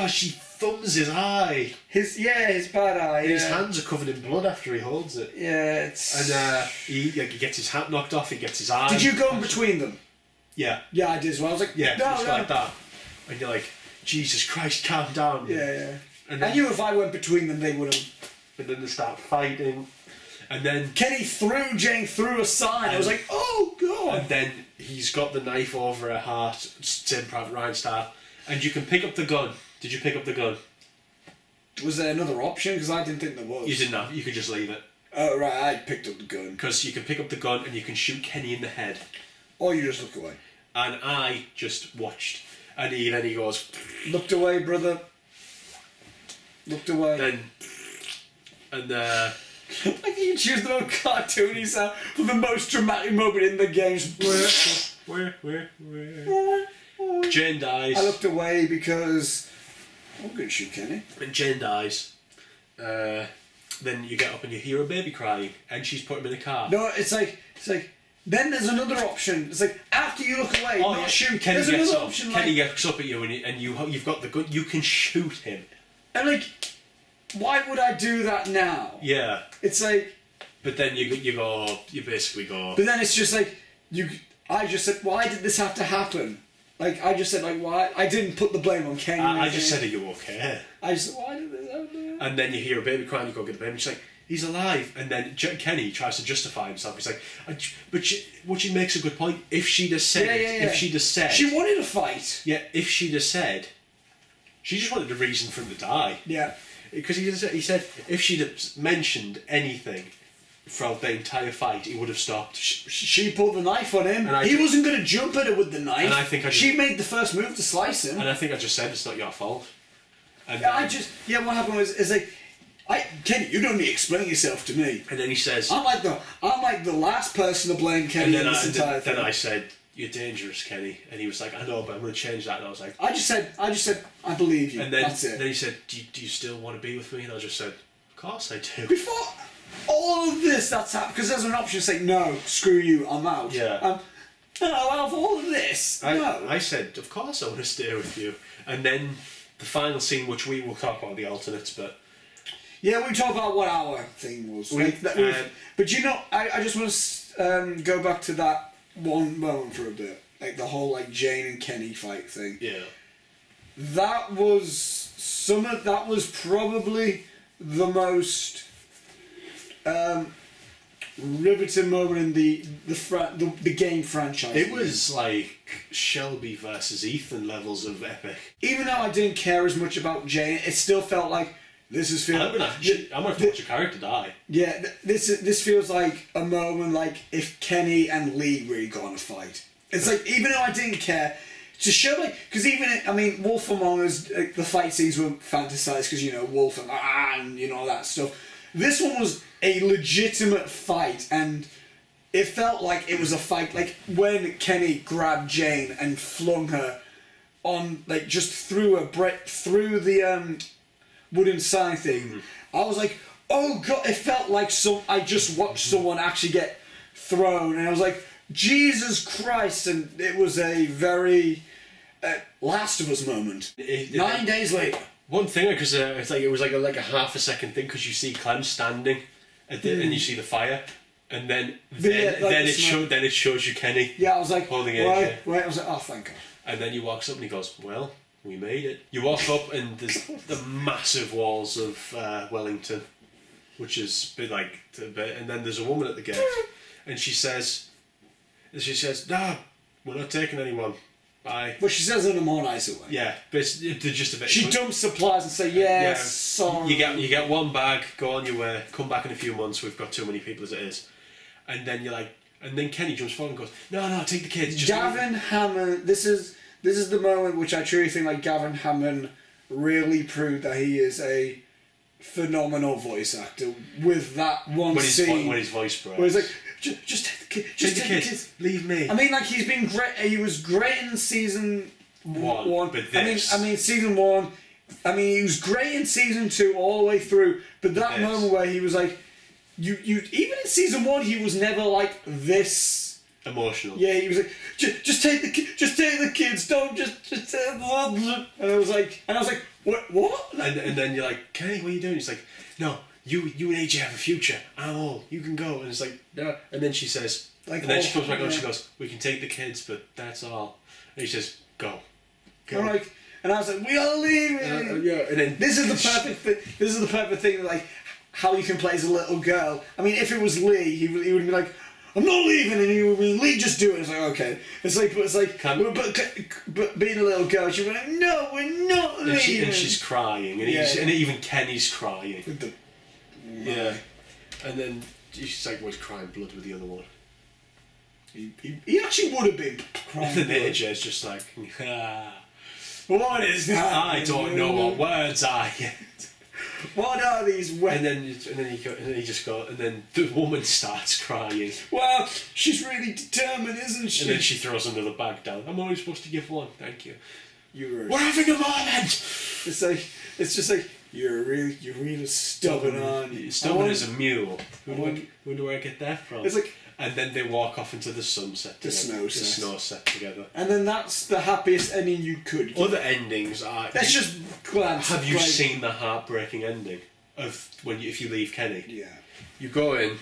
she thumbs his eye. His bad eye. And his hands are covered in blood after he holds it. Yeah, it's. And he gets his hat knocked off. He gets his eye. Did you go in between them? Yeah. Yeah, I did as well. I was like, like that. And you're like, Jesus Christ, calm down. Yeah. And I knew if I went between them, they would have. But then they start fighting. And then Kenny threw Jane through a sign. I was like, oh god! And then he's got the knife over her heart, Saving Private Ryan style. And you can pick up the gun. Did you pick up the gun? Was there another option? Because I didn't think there was. You didn't have. You could just leave it. Oh right, I picked up the gun. Because you can pick up the gun and you can shoot Kenny in the head. Or you just look away. And I just watched. And then he goes. Looked away, brother. Looked away. Like you choose the most cartoony sound for the most dramatic moment in the game. Where? Jane dies. I looked away because I'm going to shoot Kenny. And Jane dies. Then you get up and you hear a baby crying, and she's put him in a car. No, it's like. Then there's another option. It's like after you look away, not shoot. Kenny there's gets another up. option. Kenny gets up at you, and you've got the gun. You can shoot him. And like. Why would I do that now? Yeah. It's like. But then you basically go. But then it's just like I just said, why did this have to happen? Like I just said, like why I didn't put the blame on Kenny. I just said, are you okay? I just said, why did this happen? And then you hear a baby crying. You go get the baby. She's like, he's alive. And then Kenny tries to justify himself. He's like, but she makes a good point. If she'd have said, if she'd have said, she wanted a fight. Yeah. If she'd have said, she just wanted a reason for him to die. Yeah. Because he said if she'd have mentioned anything throughout the entire fight, he would have stopped. She pulled the knife on him. He wasn't going to jump at her with the knife. And I think she made the first move to slice him. And I think I just said it's not your fault. And what happened was like Kenny, you don't need to explain yourself to me. And then he says, I'm like the last person to blame Kenny in this entire thing. Then I said, "You're dangerous, Kenny." And he was like, "I know, but I'm going to change that." And I was like, I just said, I believe you. And then, that's it. Then he said, do you still want to be with me? And I just said, "Of course I do." Before all of this, that's happened, because there's an option to say, no, screw you, I'm out. Yeah. No, out of all of this, no. I said, "Of course I want to stay with you." And then the final scene, which we will talk about the alternates, but... Yeah, we talk about what our thing was. But you know, I just want to go back to that one moment for a bit. Like the whole like Jane and Kenny fight thing. Yeah. That was probably the most riveting moment in the game franchise. It was like Shelby versus Ethan levels of epic. Even though I didn't care as much about Jane, it still felt like this is feeling. I'm gonna have to watch a character die. Yeah, this feels like a moment like if Kenny and Lee really got in a fight. It's like, even though I didn't care, to show like, because Wolf Among Us, the fight scenes were fantasized because, you know, Wolf and you know, all that stuff. This one was a legitimate fight, and it felt like it was a fight. Like when Kenny grabbed Jane and flung her on, like just through the wooden sign thing. I was like, oh god! It felt like I just watched someone actually get thrown, and I was like, Jesus Christ! And it was a very Last of Us moment. 9 days later. One thing, because it was like a half a second thing, because you see Clem standing, and you see the fire, and then it shows you Kenny. Yeah, I was like, holding right. I was like, oh, thank God. And then he walks up and he goes, "Well, we made it." You walk up and there's the massive walls of Wellington, which is a bit like, and then there's a woman at the gate, and she says, "No, we're not taking anyone. Bye." But she says it in a more nicer way. Yeah, but they're just a bit. She dumps supplies and say, "Yeah, sorry." You get one bag, go on your way, come back in a few months. We've got too many people as it is, and then you're like, and then Kenny jumps forward and goes, "No, take the kids." Gavin Hammond. This is the moment which I truly think like Gavin Hammond really proved that he is a phenomenal voice actor with that one scene. When his voice breaks. Where he's like, just take the kids. Leave me. I mean, like, he's been great. He was great in season one. But this. I mean, season one. I mean, he was great in season 2 all the way through. But that moment where he was like, you even in season 1, he was never like this emotional. Yeah, he was like, just take the kids. Don't just. And I was like, what? And then you're like, Kenny, what are you doing? He's like, "No. You and AJ have a future. I'm old. You can go." And it's like, "No." And then she says, like, and then she comes back and she goes, "We can take the kids, but that's all." And he says, "Go." I'm like, and I was like, "We are leaving." Yeah. And then this is the perfect thing. This is the perfect thing. Like how you can play as a little girl. I mean, if it was Lee, he would be like, "I'm not leaving," and he would be, "Lee, just do it." It's like, okay. It's like, but being a little girl, she would be like, "No, we're not leaving." And she's crying, and even Kenny's crying. Yeah, and then she's like, was crying blood with the other one. He actually would have been crying. And then AJ's just like, what is that? I don't know what words are yet. What are these words? And then he just goes, and then the woman starts crying. Well, she's really determined, isn't she? And then she throws another bag down. "I'm only supposed to give one, thank you." We're having a moment. It's just like. You're really stubborn, aren't you? Stubborn as a mule. Who do I get that from? It's like, and then they walk off into the sunset. The snow set together. And then that's the happiest ending you could give. Other endings are. Let's just glance. Have you seen the heartbreaking ending of if you leave Kenny? Yeah. You go in.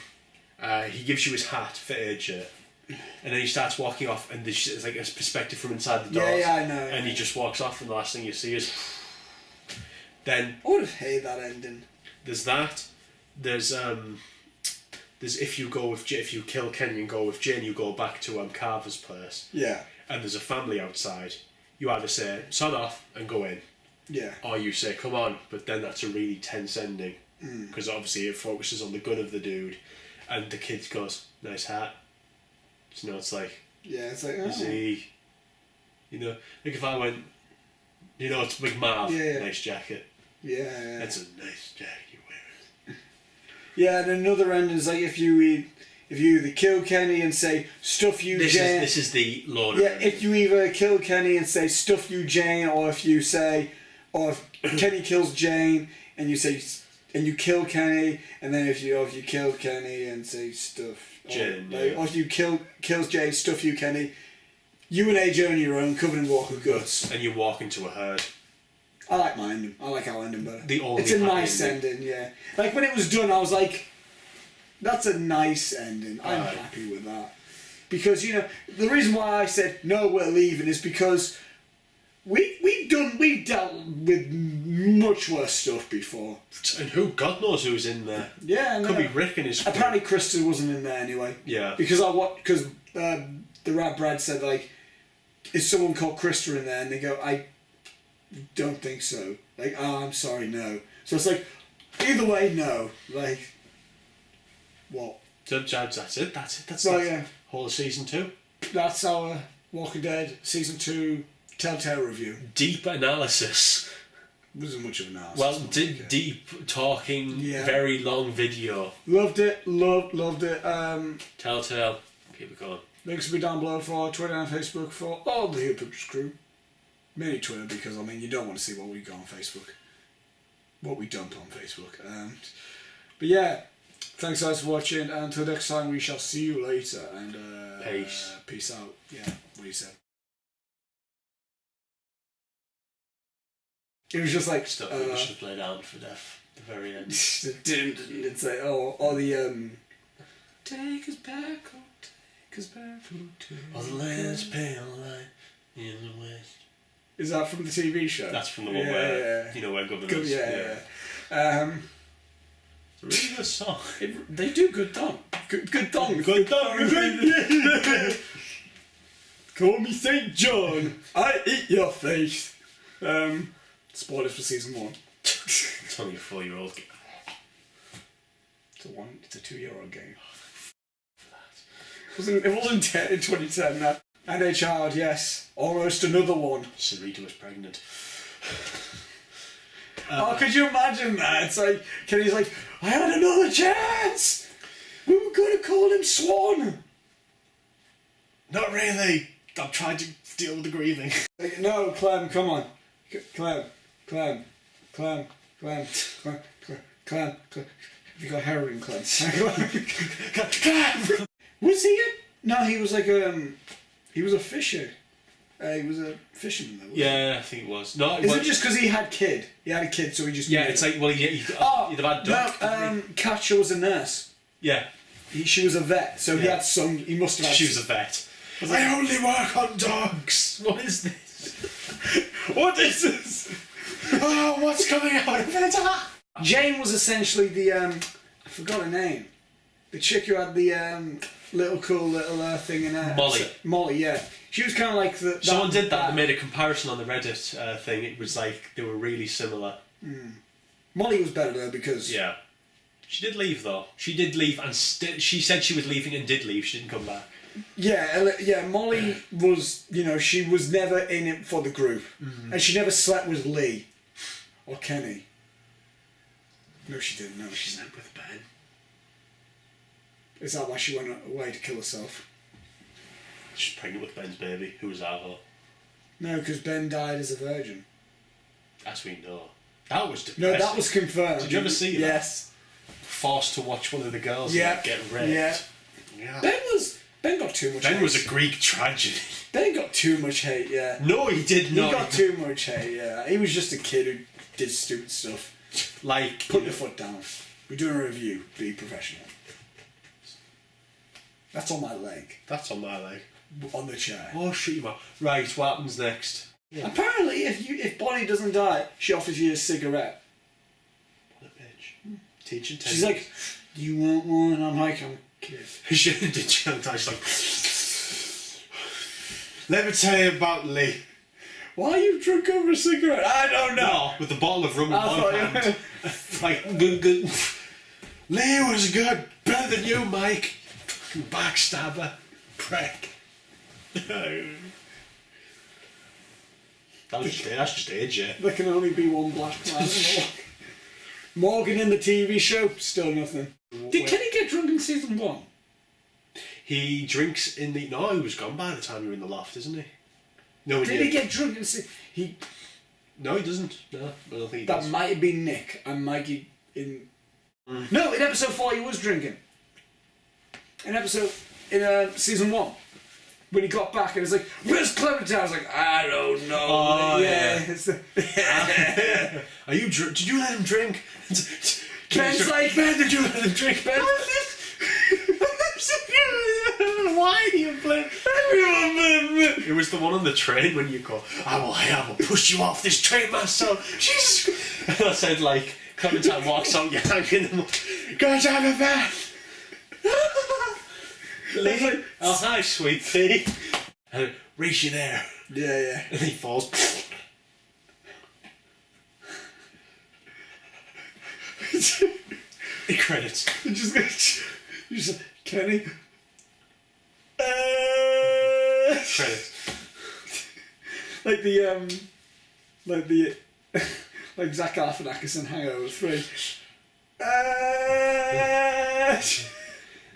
He gives you his hat for AJ. And then he starts walking off, and there's like a perspective from inside the doors. Yeah, I know. And he just walks off, and the last thing you see is. Then I would have hated that ending. There's that. There's if you kill Kenny and go with Jane, you go back to Carver's place. Yeah. And there's a family outside. You either say sod off and go in. Yeah. Or you say come on, but then that's a really tense ending because obviously it focuses on the gun of the dude, and the kid goes, "Nice hat." So it's like. Yeah, it's like. Oh. Is he? Like if I went. It's Big Marv. Yeah. Nice jacket. Yeah. That's a nice jacket you're wearing. Yeah, and another ending is like if you either kill Kenny and say stuff you Jane. This is the Lord. Yeah, if you either kill Kenny and say stuff you Jane, or if you say, or if Kenny kills Jane and you say and you kill Kenny, and then if you kill Kenny and say stuff Jane, or if you kills Jane, stuff you Kenny, you and AJ on your own, covered in walker guts, and you walk into a herd. I like my ending. I like our ending better. It's a nice ending, yeah. Like when it was done, I was like, that's a nice ending. I'm happy with that. Because, you know, the reason why I said, no, we're leaving is because we've dealt with much worse stuff before. And God knows who's in there. Yeah. Could be Rick and his crew. Apparently Krista wasn't in there anyway. Yeah. Because the Brad said, like, is someone called Krista in there? And they go, I don't think so. Like, oh, I'm sorry, no. So it's like, either way, no. Like, what? That's it. That's whole of season 2. That's our Walking Dead season 2 Telltale review. Deep analysis. Wasn't much of an analysis. Well, deep talking, very long video. Loved it. Loved it. Telltale. Keep it going. Links will be down below for Twitter and Facebook for all the Heel Pictures crew. Mainly Twitter, because I mean you don't want to see what we got on Facebook, what we dump on Facebook. But yeah, thanks guys for watching, and until next time we shall see you later. And peace out. Yeah, what you said. It was just like stuff that we should play down for death. The very end. It's like or the take us back, oh take us back, oh the land's pale light in the west. Is that from the TV show? That's from the one where you know where Governor is. Yeah. It's a really good song. They do good dong. Good dong. Call me St. John. I eat your face. Spoilers for season 1. It's only a 4-year-old game. It's a 2-year-old game. It wasn't in 2010. No. And a child, yes. Almost another one. Sarita was pregnant. Could you imagine that? It's like, Kenny's like, I had another chance! We were going to call him Swan! Not really. I'm trying to deal with the grieving. Like, no, Clem, come on. Clem. Have you got heroin, Clem? Was he No, he was like he was a fisher. He was a fisherman though. Yeah, I think it was. No, Is it just because he had a kid, so he just... Yeah, it's like, well, he'd have had duck. No, Katja was a nurse. Yeah. She was a vet, so he had some... He must have had... She was a vet. I only work on dogs. What is this? What is this? Oh, what's coming out of it? Jane was essentially the... I forgot her name. The chick who had the little thing in her... Molly, yeah. She was kind of like the... Someone did that. They made a comparison on the Reddit thing. It was like they were really similar. Molly was better though because... Yeah. She did leave though. She did leave and she said she was leaving and did leave. She didn't come back. Yeah, Molly was, she was never in it for the group. And she never slept with Lee. Or Kenny. No, she didn't. No, she slept with Ben. Is that why she went away to kill herself? She's pregnant with Ben's baby, who was Arvo. No, because Ben died as a virgin. As we know. That was depressing. No, that was confirmed. Did you ever see that? Yes. Forced to watch one of the girls get raped. Yeah. Ben got too much hate. Ben was a Greek tragedy. Ben got too much hate, yeah. No, he did not. He got too much hate, yeah. He was just a kid who did stupid stuff. Like... Put your foot down. We're doing a review. Be professional. That's on my leg. That's on my leg. On the chair. Oh, shut your mouth. Right, what happens next? Yeah. Apparently, if Bonnie doesn't die, she offers you a cigarette. What a bitch. Teaching She's like, do you want one? And I'm like, I'm a kid. She did die. She's like, let me tell you about Lee. Why are you drunk over a cigarette? I don't know. No, with the bottle of rum in one hand. Like, good. Lee was good. Better than you, Mike. Backstabber. Prick. That's just age, yeah. There can only be one black man. Morgan in the TV show, still nothing. Did Kenny get drunk in season 1? He drinks in the... No, he was gone by the time you were in the loft, isn't he? No, Did he get drunk in season... No, he doesn't. No, I don't think he That does. might have been Nick and Mikey in... No, in episode 4 he was drinking. In season 1. When he got back and was like, where's Clementine? I was like, I don't know. Oh, yeah. It's the... Are you... Did you let him drink? Ben's like, Ben, did you let him drink? Ben? Why do you blame? It was the one on the train when you go, I will push you off this train myself. Jesus. And I said, like, Clementine walks out, you're hanging them. Go to have a bath. Like, oh, hi, sweet pea. And Reese, you there? Yeah. And he falls. The credits. You just Kenny. Credits. like Zach Galifianakis in Hangover 3.